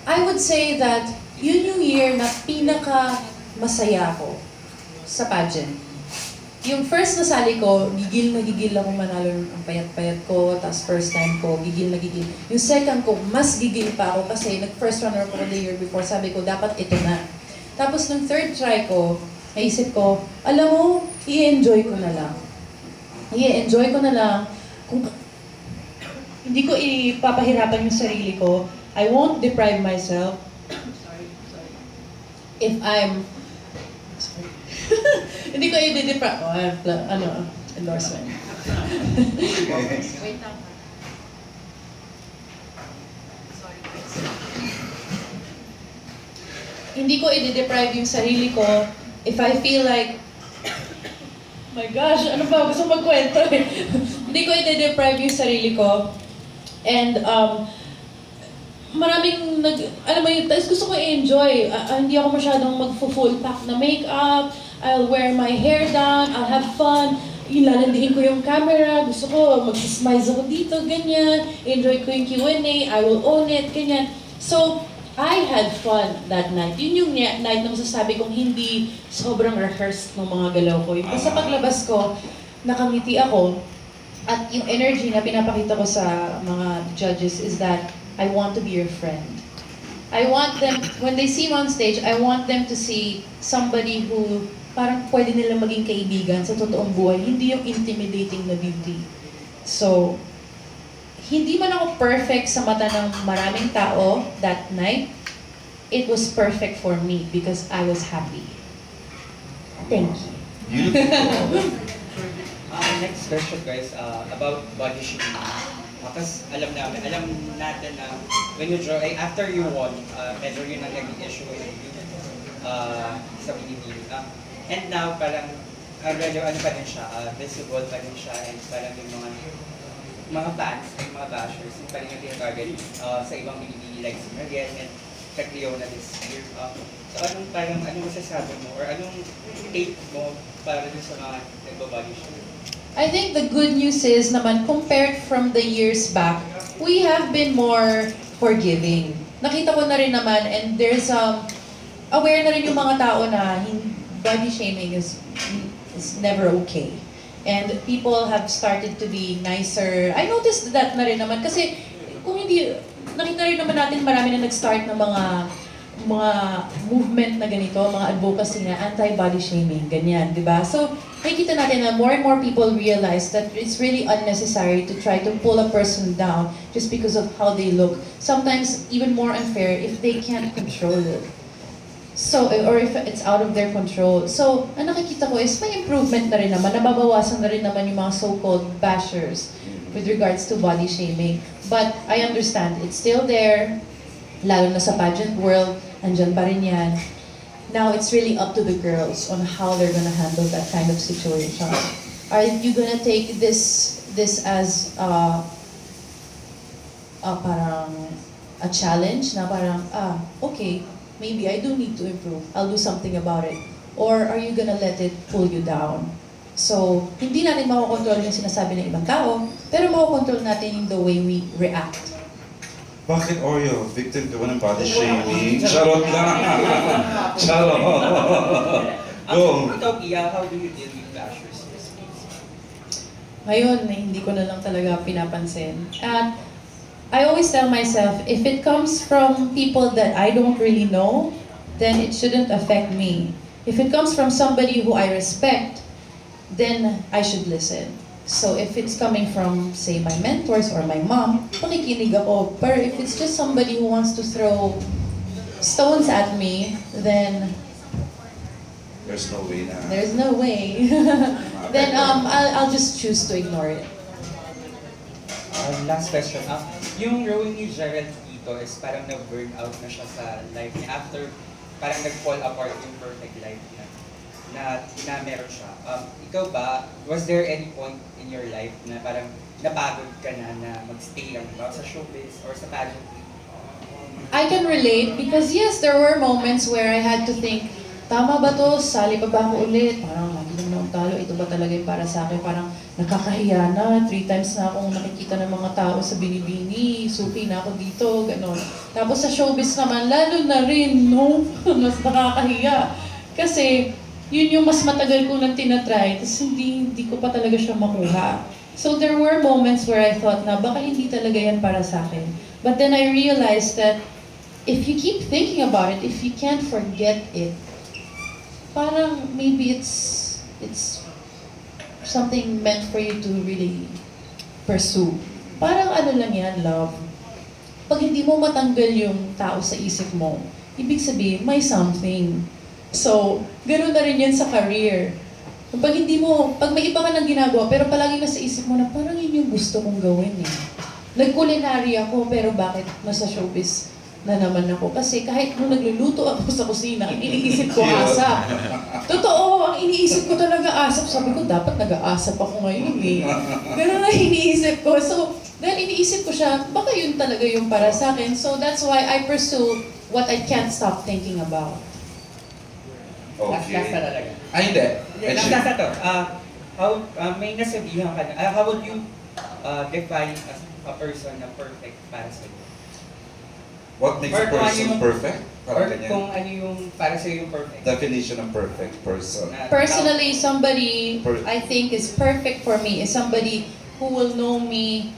I would say that yun yung year na pinaka-masaya ko sa pageant. Yung first na sali ko, gigil na gigil ako manalo ang payat-payat ko, tapos first time ko, gigil na gigil. Yung second ko, mas gigil pa ako kasi nag-first runner ko the year before, sabi ko, dapat ito na. Tapos nung third try ko, naisip ko, alam mo, i-enjoy ko na lang. I-enjoy ko na lang. Kung hindi ko ipapahirapan yung sarili ko, I won't deprive myself if I'm hindi ko i-deprive. Endorsement. Wait lang. Sorry guys. Hindi ko i-deprive yung sarili ko if I feel like, my gosh, ano ba? Gusto magkwento eh. Hindi ko i-deprive yung sarili ko. And, maraming alam mo yun, gusto ko i-enjoy. Hindi ako masyadong mag-full pack na makeup. I'll wear my hair down, I'll have fun. Lalandiin ko yung camera, gusto ko mag-smize ako dito, ganyan. Enjoy ko yung Q&A, I will own it, ganyan. So, I had fun that night. Yun yung night na masasabi kong hindi sobrang rehearsed ng mga galaw ko. Yung sa paglabas ko, nakangiti ako. At yung energy na pinapakita ko sa mga judges is that I want to be your friend. I want them, when they see me on stage, I want them to see somebody who parang pwede nila maging kaibigan sa totoong buhay, hindi yung intimidating na beauty. So, hindi man ako perfect sa mata ng maraming tao that night, it was perfect for me because I was happy. Thank you. Next question guys, about body shaming. Kasi alam natin na when you draw, after you won, medyo yun ang naging issue with you sa Pilipino. And now, parang, medyo ano pa rin siya, visible pa rin siya, and parang yung mga fans, yung mga bashers, yung parang yung target sa ibang Pilipino, like si Mariel and Leona this year. So anong masasabi mo, or anong take mo para dun sa mga nagbabody show? I think the good news is naman, compared from the years back, we have been more forgiving. Nakita ko na rin naman, and there's aware na rin yung mga tao na body shaming is never okay. And people have started to be nicer. I noticed that na rin naman kasi kung hindi, nakita rin naman natin marami na nag-start ng mga movement na ganito, mga advocacy na anti-body shaming, ganyan, di ba? So, nakikita natin na more and more people realize that it's really unnecessary to try to pull a person down just because of how they look. Sometimes even more unfair if they can't control it. So, or if it's out of their control. So, ang nakikita ko is may improvement na rin naman, nababawasan na rin naman yung mga so-called bashers with regards to body shaming. But I understand, it's still there, lalo na sa pageant world, andyan pa rin yan. Now, it's really up to the girls on how they're gonna handle that kind of situation. Are you gonna take this as parang a challenge na parang, okay, maybe I do need to improve, I'll do something about it. Or are you gonna let it pull you down? So, hindi natin makokontrol yung sinasabi ng ibang tao, pero makokontrol natin yung the way we react. Bakit Oreo? Victim ka ba ng body shaming? Charot lang! Charot! Go! Ikaw, Pia, how do you deal with bashers? Ngayon, hindi ko na lang talaga pinapansin. At I always tell myself, if it comes from people that I don't really know, then it shouldn't affect me. If it comes from somebody who I respect, then I should listen. So if it's coming from, say, my mentors or my mom, pakikinig ako. But if it's just somebody who wants to throw stones at me, then there's no way na. There's no way. Then I'll just choose to ignore it. Last question. Yung role ni Gerald dito is parang na-burn out na siya sa life niya after parang nag-fall apart yung perfect life niya na meron siya. Ikaw ba, was there any point in your life na parang napagod ka na mag-stay lang ba sa showbiz or sa pageantry? I can relate because yes, there were moments where I had to think, tama ba to? Sali pa ba ako ulit? Parang lagi naman akong talo. Ito ba talaga yung para sa akin? Parang nakakahiya na. 3 times na akong nakikita ng mga tao sa binibini. Suki na ako dito. Ganon. Tapos sa showbiz naman, lalo na rin, no? Mas nakakahiya. Kasi, yun yung mas matagal ko nang tinatry. Tapos hindi ko pa talaga siya makuha. So there were moments where I thought na baka hindi talaga yan para sa akin. But then I realized that if you keep thinking about it, if you can't forget it, parang maybe it's something meant for you to really pursue. Parang ano lang yan, love. Pag hindi mo matanggal yung tao sa isip mo, ibig sabihin, may something. So, ganoon na rin yan sa career. Pag may iba ka nang ginagawa, pero palagi nasa isip mo na parang yun yung gusto mong gawin eh. Nag-culinary ako, pero bakit nasa showbiz na naman ako? Kasi kahit nung nagluluto ako sa kusina, iniisip ko asap. Totoo, ang iniisip ko talaga asap. Sabi ko, dapat nag-aasap ako ngayon eh. Ganun na iniisip ko. So, dahil iniisip ko siya, baka yun talaga yung para sa akin. So that's why I pursue what I can't stop thinking about. Last na talaga. Ay, hindi. Last na to. May nasabihan ka na. How would you define a person na perfect para sa iyo? What makes a person perfect? Or kung ano yung para sa iyo yung perfect. Definition of perfect person. Personally, somebody I think is perfect for me is somebody who will know me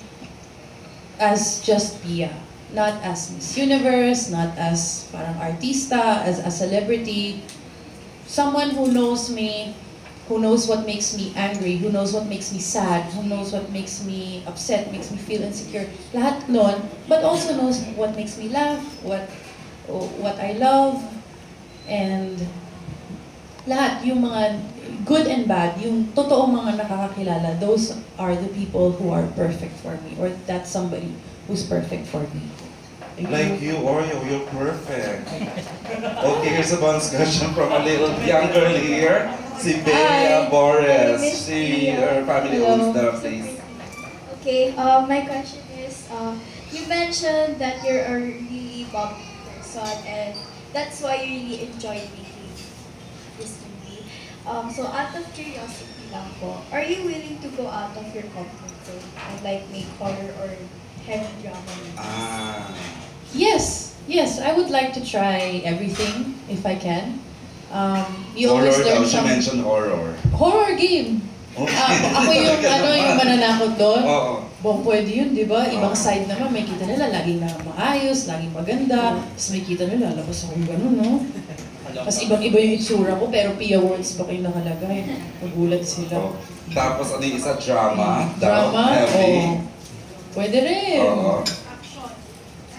as just Pia. Not as Miss Universe, not as parang artista, as a celebrity. Someone who knows me, who knows what makes me angry, who knows what makes me sad, who knows what makes me upset, makes me feel insecure. Lahat nun, but also knows what makes me laugh, what I love, and lahat, yung mga good and bad, yung totoong mga nakakakilala, those are the people who are perfect for me, or that's somebody who's perfect for me. Like you, Oreo, you're perfect. Okay, here's a bonus question from a little young girl here. Si Pia Boris. Her family owns the place. Okay, my question is, you mentioned that you're a really bubbly person and that's why you really enjoy making this movie. So out of curiosity lang po, are you willing to go out of your comfort zone and like make horror or heavy drama movies? Yes, I would like to try everything if I can. You Horror always learn daw, she mentioned horror. Horror game. Ako yung yung mananakot doon. Bong pwede yun, di ba? Ibang side naman, may kita nila laging na maayos, laging maganda. Tapos may kita nila, labas akong gano'n, no? Tapos ibang-iba yung itsura ko, pero Pia Wurtzbach yung nakalagay. Magulat sila. Tapos ano yung isa, drama? Drama? Heavy? Oo. Pwede rin.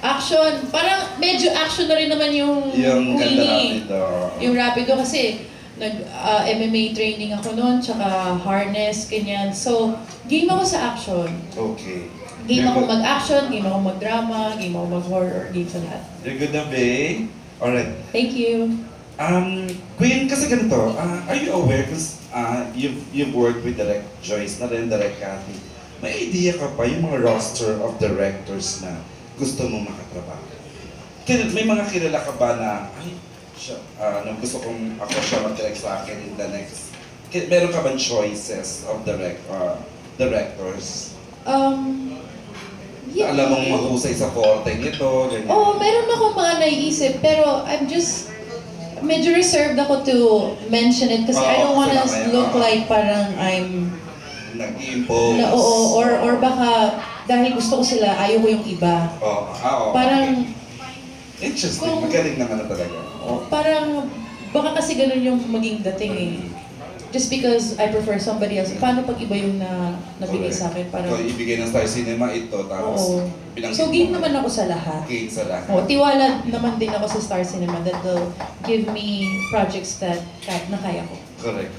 Action, parang medyo action na rin naman yung ganda rapido. Yung rapido kasi nag-MMA training ako noon, tsaka harness, ganyan. So, game ako sa action. Okay. Game ako mag-action, game ako mag-drama, game ako mag-horror, game sa lahat. You're good na, Bay? Alright. Thank you. Queen, kasi ganito, are you aware, because you've worked with Direct Joyce na rin, Direct Cathy, may idea ka pa yung mga roster of directors na gusto mong makatrabaho? May mga kilala ka ba na, gusto kong ako siya mag-direct sa akin in the next, meron ka bang choices of directors? Yeah. Alam mong mahusay sa korteng ito, ganyan. Meron akong mga naiisip, pero I'm just, medyo reserved ako to mention it kasi I don't wanna look like parang I'm nag-impose. Or baka dahil gusto ko sila, ayaw ko yung iba. Parang interesting, magaling naman na talaga. Parang baka kasi ganun yung maging dating eh. Just because I prefer somebody else. Paano pag iba yung nabigay sa akin? Parang ibigay ng Star Cinema ito, tapos so game naman ako sa lahat. Game sa lahat. Tiwala naman din ako sa Star Cinema that will give me projects that na kaya ko. Correct.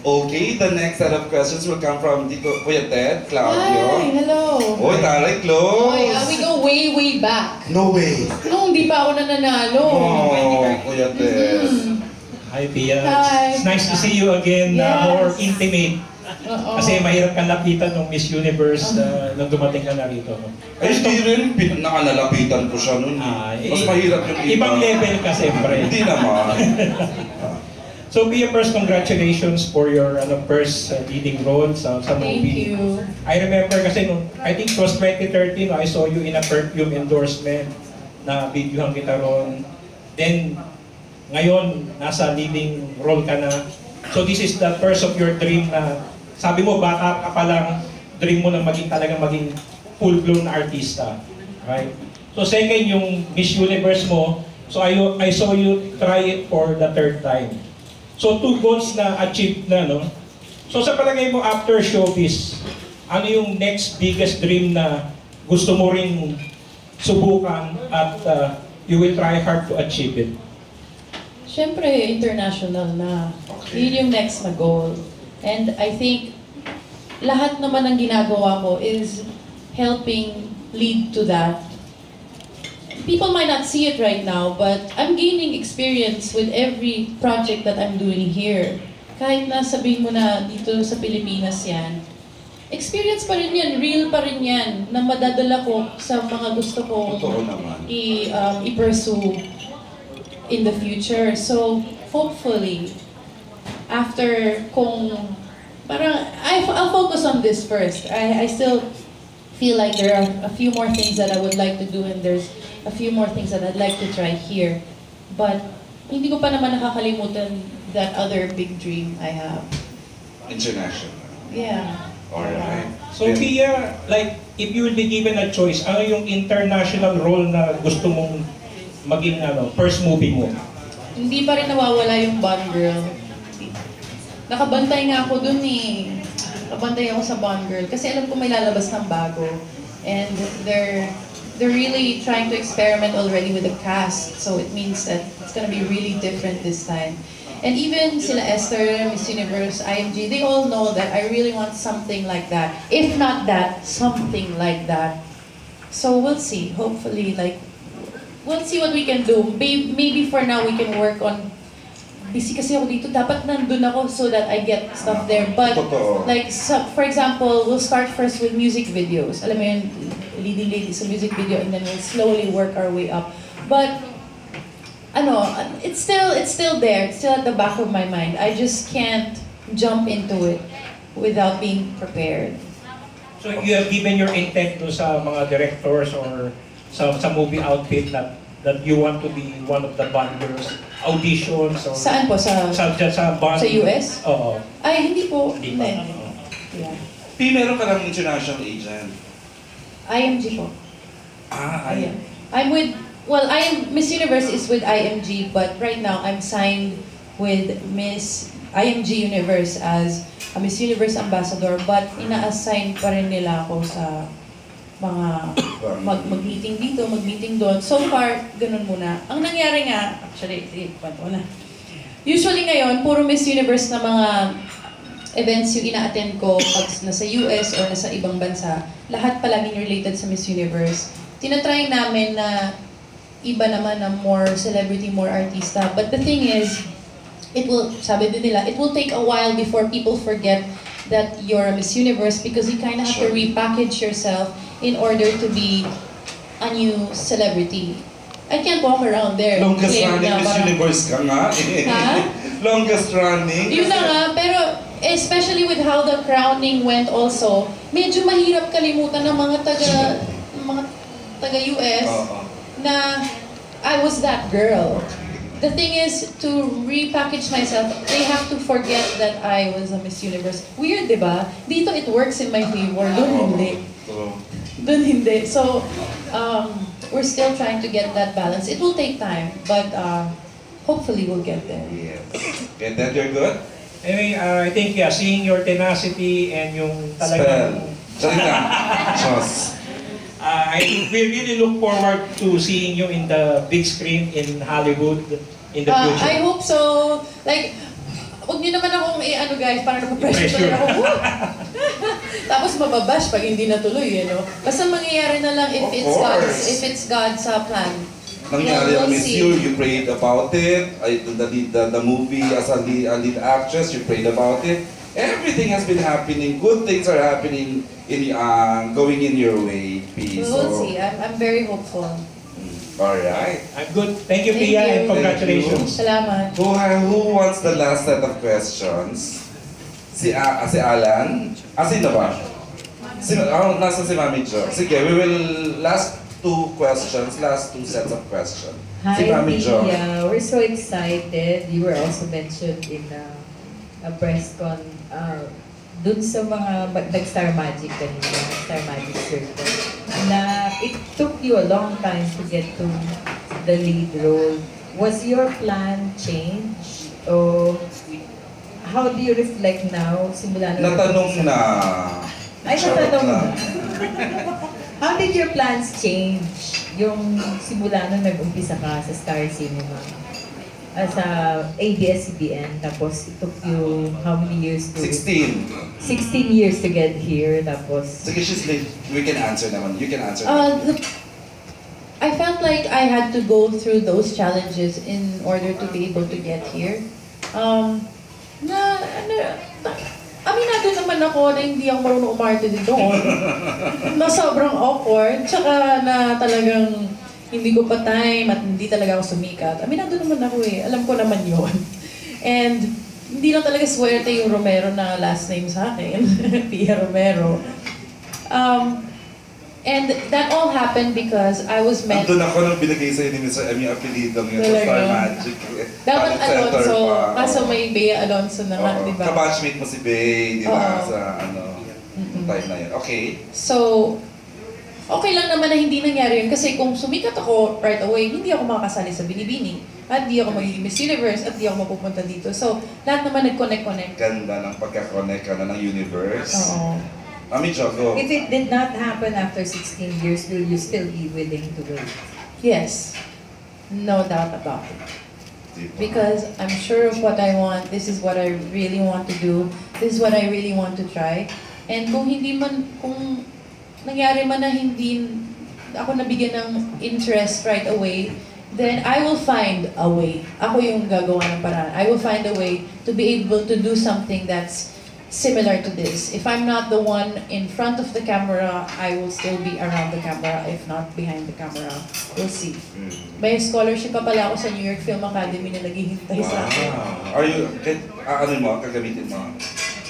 Okay, the next set of questions will come from Kuya Ted, Claudio. Hi, hello. Oy, taray, close. We go way back. No way. No, hindi pa ako nananalo. Kuya Ted. Hi, Pia. Hi. It's nice to see you again, more intimate. Oo. Kasi mahirap kang lapitan ng Miss Universe nung dumating ka na rito. No? Ay, hindi rin. Nakalalapitan ko siya nun. Mas mahirap yung iba. Ibang level ka, siyempre. Hindi naman. So, Pia, first, congratulations for your first leading role sa movie. Thank you. I remember kasi, I think it was 2013, I saw you in a perfume endorsement na videohan kita ron. Then, ngayon, nasa leading role ka na. So, this is the first of your dream na, sabi mo, bata ka pa lang, dream mo na talagang maging full-blown artista. Right? So, second, yung Miss Universe mo, so I saw you try it for the third time. So, 2 goals na achieved na, no? So, sa palagay mo, after showbiz, ano yung next biggest dream na gusto mo rin subukan at you will try hard to achieve it? Siyempre, international na. Yun yung next na goal. And I think, lahat naman ng ginagawa ko is helping lead to that. People might not see it right now, but I'm gaining experience with every project that I'm doing here. Kahit na sabihin mo na dito sa Pilipinas yan, experience pa rin yan, real pa rin yan, na madadala ko sa mga gusto ko i-pursue in the future. So, hopefully, after I'll focus on this first. I still feel like there are a few more things that I would like to do, and there's a few more things that I'd like to try here. But hindi ko pa naman nakakalimutan that other big dream I have. International. Yeah. Alright. So, Pia, like, if you will be given a choice, ano yung international role na gusto mong maging first movie mo? Hindi pa rin nawawala yung Bond Girl. Nakabantay nga ako dun eh. Nakabantay ako sa Bond Girl kasi alam ko may lalabas ng bago. And they're really trying to experiment already with the cast. So it means that it's gonna be really different this time. And even sila Esther, Miss Universe, IMG, they all know that I really want something like that. If not that, something like that. So we'll see. Hopefully, we'll see what we can do. Maybe for now we can work on. Busy kasi ako dito. Dapat nandun ako so that I get stuff there. But for example, we'll start first with music videos. Alam mo yun, leading lady sa music video, and then we'll slowly work our way up. But it's still there. It's still at the back of my mind. I just can't jump into it without being prepared. So you have given your intent to sa mga directors or sa movie outfit that you want to be one of the Bond girls, auditions or saan po? Sa Bond? Sa US? Oo. Ay, hindi po. Hindi pa. Yeah. Meron ka ng international agent? IMG po. IMG. I'm with, Miss Universe is with IMG, but right now I'm signed with Miss IMG Universe as a Miss Universe ambassador, but ina-assign pa rin nila ako sa mga mag-meeting dito, mag-meeting doon. So far, ganun muna. Ang nangyari nga, actually, kwento na. Usually ngayon, puro Miss Universe na mga events yung ina-attend ko pag nasa US or nasa ibang bansa. Lahat palaging related sa Miss Universe. Tinatry namin na iba naman na more celebrity, more artista. But the thing is, sabi din nila, it will take a while before people forget that you're a Miss Universe because you kind of have to repackage yourself in order to be a new celebrity. I can't walk around there. Longest running Miss Universe ka nga eh. Ha? Longest running. Yun na nga, pero especially with how the crowning went also, medyo mahirap kalimutan ng mga taga-US na I was that girl. The thing is, to repackage myself, they have to forget that I was a Miss Universe. Weird, di ba? Dito it works in my favor, doon hindi. Doon hindi. So, we're still trying to get that balance. It will take time, but hopefully we'll get there. Yes. Get that, you're good? Anyway, I think, seeing your tenacity and yung talagang... we really look forward to seeing you in the big screen in Hollywood in the future. I hope so. Huwag niyo naman akong guys, parang napapressure ako. Tapos mababash pag hindi natuloy, Basta mangyayari na lang if it's God's plan. Nangyari ang Miss you prayed about it. The movie as a lead actress, you prayed about it. everything has been happening. Good things are happening going in your way, P. We'll see. I'm very hopeful. Alright. I'm good. Thank you, Thank Pia, you. and congratulations. Salamat. Who wants the last set of questions? Si Alan? Sino ba? Nasa si Mami Jo. Sige, we will last two sets of questions. Si Hi, Mami Jo. Pia. We're so excited. You were also mentioned in a press con dun sa mga nag-Star Magic kanina, Star Magic Circle, na it took you a long time to get to the lead role. Was your plan changed? O how do you reflect now? Simula na Natanong na. Ay, natanong na. How did your plans change? Yung simula nung nag-umpisa ka sa Star Cinema? Sa ABS-CBN, tapos it took you how many years to... 16. 16 years to get here, tapos... Sige, she's late. We can answer naman. You can answer. I felt like I had to go through those challenges in order to be able to get here. Aminado naman ako na hindi ako marunong umarte dito. Na sobrang awkward, tsaka na talagang hindi ko pa time at hindi talaga ako sumikat. Aminado naman ako eh. Alam ko naman yon. And hindi lang talaga swerte yung Romero na last name sa akin. Pia Romero. And that all happened because I was meant... Andun ako nung binigay sa'yo ni Mr. M yung apelidong yun sa Star Magic. Dapat Alonso, kaso may Bea Alonso na nga, di ba? Kabatchmate mo si Bea, di ba? Sa time na yun. Okay. So, okay lang naman na hindi nangyari yun kasi kung sumikat ako right away, hindi ako makakasali sa Binibini at di ako magiging Miss Universe at di ako mapupunta dito. So, lahat naman nag-connect-connect. Ganda ng pagka-connect ka na ng universe. Oo. Mami Choco. If it did not happen after 16 years, will you still be willing to wait? Yes. No doubt about it. Because I'm sure of what I want. This is what I really want to do. This is what I really want to try. And kung nangyari man na hindi ako nabigyan ng interest right away, then I will find a way. Ako yung gagawa ng paraan. I will find a way to be able to do something that's similar to this. If I'm not the one in front of the camera, I will still be around the camera, if not behind the camera. We'll see. May scholarship pa pala ako sa New York Film Academy na naghihintay sa akin. Gagamitin mo?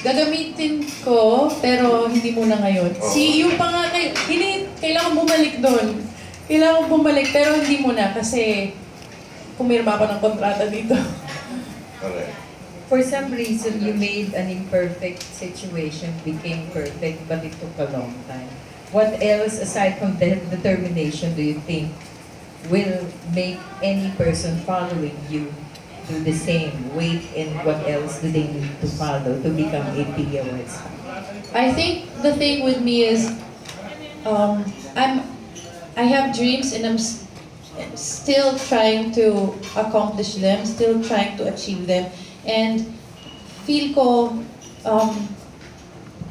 Gagamitin ko, pero hindi muna ngayon. Yung pa nga, kailangan bumalik doon. Kailangan bumalik, pero hindi muna kasi pumirma ako ng kontrata dito. Correct. For some reason, you made an imperfect situation became perfect, but it took a long time. What else, aside from determination, do you think will make any person following you do the same? Wait, and what else do they need to follow to become a Pia Wurtzbach? I think the thing with me is, I have dreams and I'm still trying to accomplish them, still trying to achieve them. And feel ko,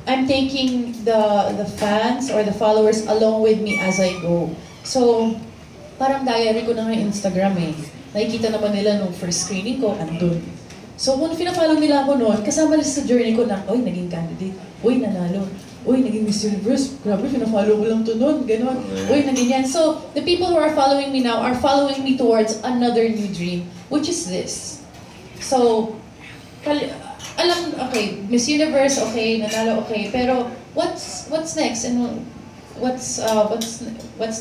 I'm taking the fans or the followers along with me as I go. So, parang diary ko na nga yung Instagram eh. Nakikita naman nila nung first screening ko, andun. So, kung pina-follow nila ako noon, kasama nila sa journey ko na, oy, naging candidate, oy, nanalo, oy, naging Miss Universe, grabe, pina-follow ko lang to noon, gano'n, oy, naging yan. So, the people who are following me now are following me towards another new dream, which is this. So, okay, Miss Universe, okay, nanalo, okay, pero what's next and what's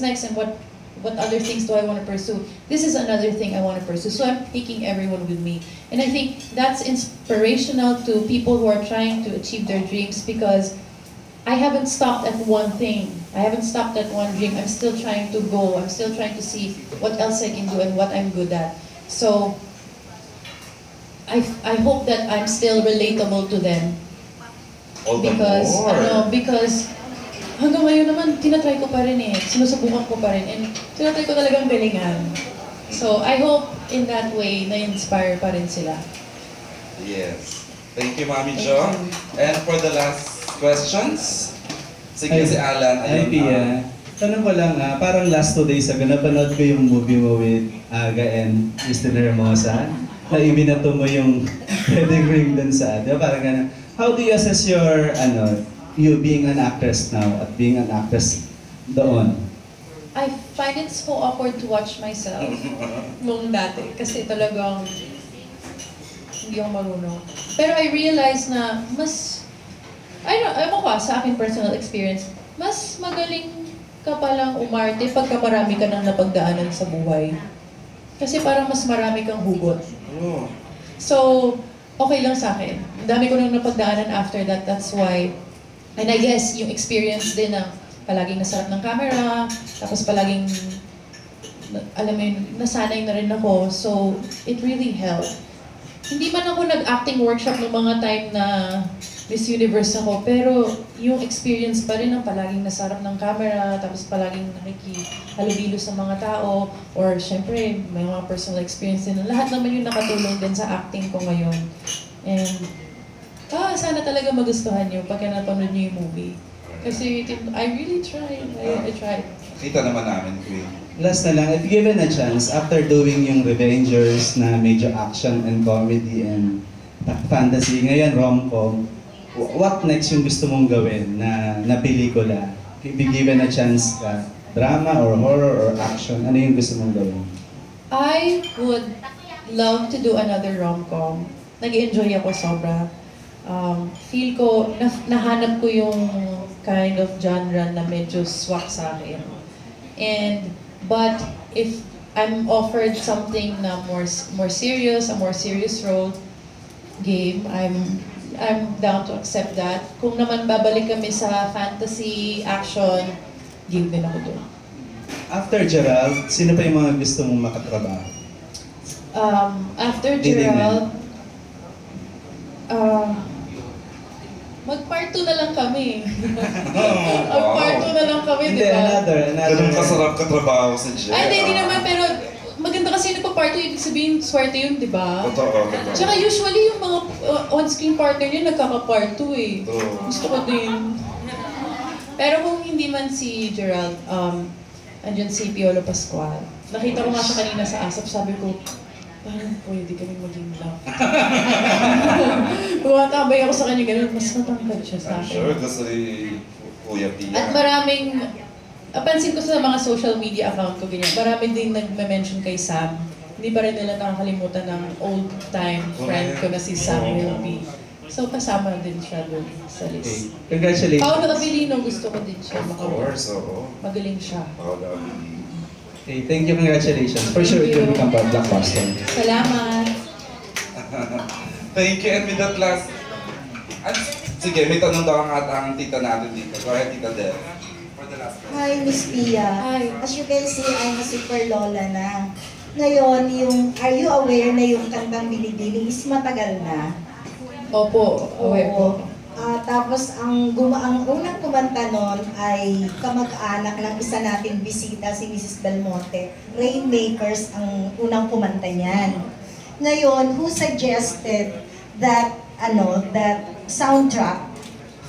next and what other things do I want to pursue? This is another thing I want to pursue. So I'm taking everyone with me, and I think that's inspirational to people who are trying to achieve their dreams because I haven't stopped at one thing. I haven't stopped at one dream. I'm still trying to go. I'm still trying to see what else I can do and what I'm good at. So I hope that I'm still relatable to them. Because hanggang ngayon naman, tinatry ko pa rin eh. Sinusubukan ko pa rin. And tinatry ko talagang galingan. So I hope in that way, na-inspire pa rin sila. Yes. Thank you, Mami Jo. And for the last questions, sige si Alan. Hi, Pia. Tanong ko lang parang last 2 days ago, napanood ko yung movie mo with Aga and Christina Hermosa. Na ibinato mo yung wedding ring dun sa, di ba? Parang gano'n. How do you assess your, you being an actress now at being an actress doon? I find it so awkward to watch myself nung dati. Kasi talagang hindi ako marunong. Pero I realize na mas, ewan ko sa aking personal experience, mas magaling ka palang umarte pagka marami ka nang napagdaanan sa buhay. Kasi parang mas marami kang hugot. So, okay lang sa akin. Ang dami ko nang napagdaanan after that, that's why. And I guess, yung experience din na palaging nasarap ng camera, tapos palaging, alam mo yun, nasanay na rin ako. So, it really helped. Hindi man ako nag-acting workshop ng mga time na Miss Universe ako, pero yung experience pa rin ang palaging nasarap ng camera, tapos palaging nakikihalubilo sa mga tao, or syempre, may mga personal experience din. Lahat naman yung nakatulong din sa acting ko ngayon. And, sana talaga magustuhan nyo pagka napanood nyo yung movie. Kasi I really tried. I tried. Kita naman namin, Queen. Last na lang, if given a chance, after doing yung Revengers na medyo action and comedy and fantasy, ngayon rom-com, what next yung gusto mong gawin na pelikula? If given a chance ka, drama or horror or action, ano yung gusto mong gawin? I would love to do another rom-com. Nag-enjoy ako sobra. Feel ko, nahanap ko yung kind of genre na medyo swak sa akin. But if I'm offered something na more serious, a more serious role, game, I'm down to accept that. Kung naman babalik kami sa fantasy, action, game din ako doon. After Gerald, sino pa yung mga gusto mong makatrabaho? After Gerald, mag-part 2 na lang kami. Mag-part 2 na lang kami, di ba? Another. Ganun kasarap katrabaho sa Gerald. Ay, hindi naman, pero maganda kasi nagpa-part 2, ibig sabihin, swerte yun, di ba? Totoo. Tsaka usually yung mga on-screen partner niya nagkaka-part 2 eh. Gusto ko din. Pero kung hindi man si Gerald, andyan si Piolo Pascual. Nakita ko nga siya kanina sa ASAP, sabi ko, parang pwede kami maging love. Tumatambay ako sa kanya ganun, mas matangkad siya sa akin. I'm sure gusto ni Kuya Pia. At maraming, pansin ko sa mga social media account ko ganyan, marami din nag-mention kay Sam. Hindi pa rin nila nakakalimutan ng old-time friend ko na si Sam Wilby. So kasama din siya doon sa list. Okay. Congratulations. Paolo Abilino, gusto ko din siya. Of course, oo. Magaling siya. Paolo Abilino. Okay, thank you, congratulations. For sure, it will become a blockbuster. Salamat. Thank you, and with that last... sige, may tanong daw ang tita natin dito. Go ahead, Tita Del. For the last question. Hi, Miss Pia. Hi. As you can see, I'm a super lola na. Ngayon, are you aware na yung kantang Binibining is matagal na? Opo, aware po. Tapos ang unang kumanta nun ay kamag-anak ng isa nating bisita, si Mrs. Belmonte. Rainmakers ang unang kumanta niyan. Ngayon, who suggested that soundtrack?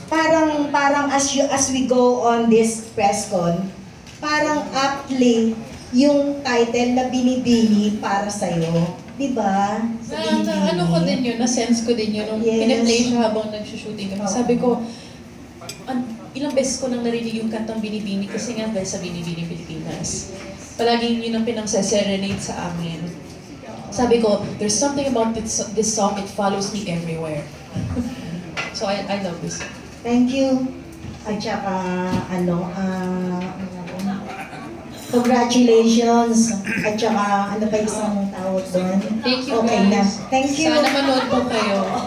Parang as we go on this press con, parang aptly yung title na Binibini para sa'yo. Diba? Ano ko din yun, na-sense ko din yun nung pinaplay siya habang nag-shooting kami. Sabi ko, ilang beses ko nang narinig yung kantang Binibini kasi nga dahil sa Binibini Pilipinas. Palaging yun ang pinang-serenade sa amin. Sabi ko, there's something about this song, it follows me everywhere. So I love this song. Thank you. At saka, congratulations. At saka, ano pa isang tawag doon? Thank you, okay guys. Na. Thank you. Sana manood po kayo.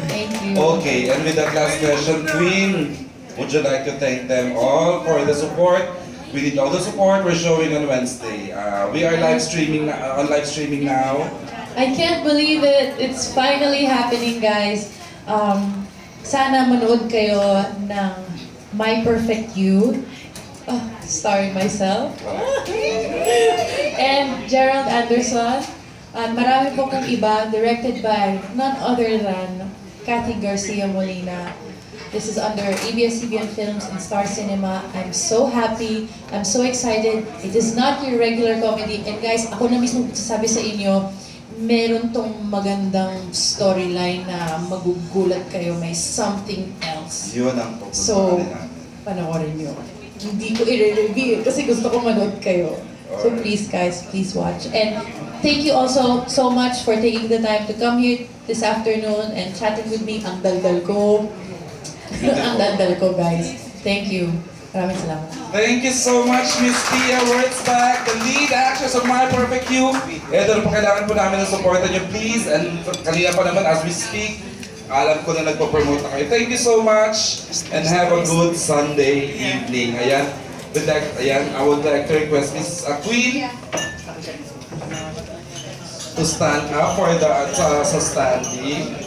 Thank you. Okay, and with that last question, Queen, would you like to thank them all for the support? We need all the support we're showing on Wednesday. We are live streaming now. I can't believe it. It's finally happening, guys. Sana manood kayo ng My Perfect You. Starring myself. And Gerald Anderson. Marami po kong iba, directed by none other than Garcia-Molina. This is under ABS-CBN Films and Star Cinema. I'm so happy. I'm so excited. It is not your regular comedy. And guys, ako na mismo sabi sa inyo, meron tong magandang storyline na magugulat kayo, may something else. Yun ang pupuntahan So, namin. panoorin nyo. Hindi ko i-review kasi gusto ko manood kayo. So please guys, please watch. And thank you also so much for taking the time to come here this afternoon and chatting with me. Ang daldal ko. Ang daldal ko guys. Thank you. Maraming salamat. Thank you so much, Miss Pia Wurtzbach, the lead actress of My Perfect You. Ito pa kailangan po namin ng supportan nyo, please. And kanina pa naman, as we speak, alam ko na nagpo-promote na kayo. Thank you so much and have a good Sunday evening. Ayan, I would like to request Miss Queen to stand up for the standing.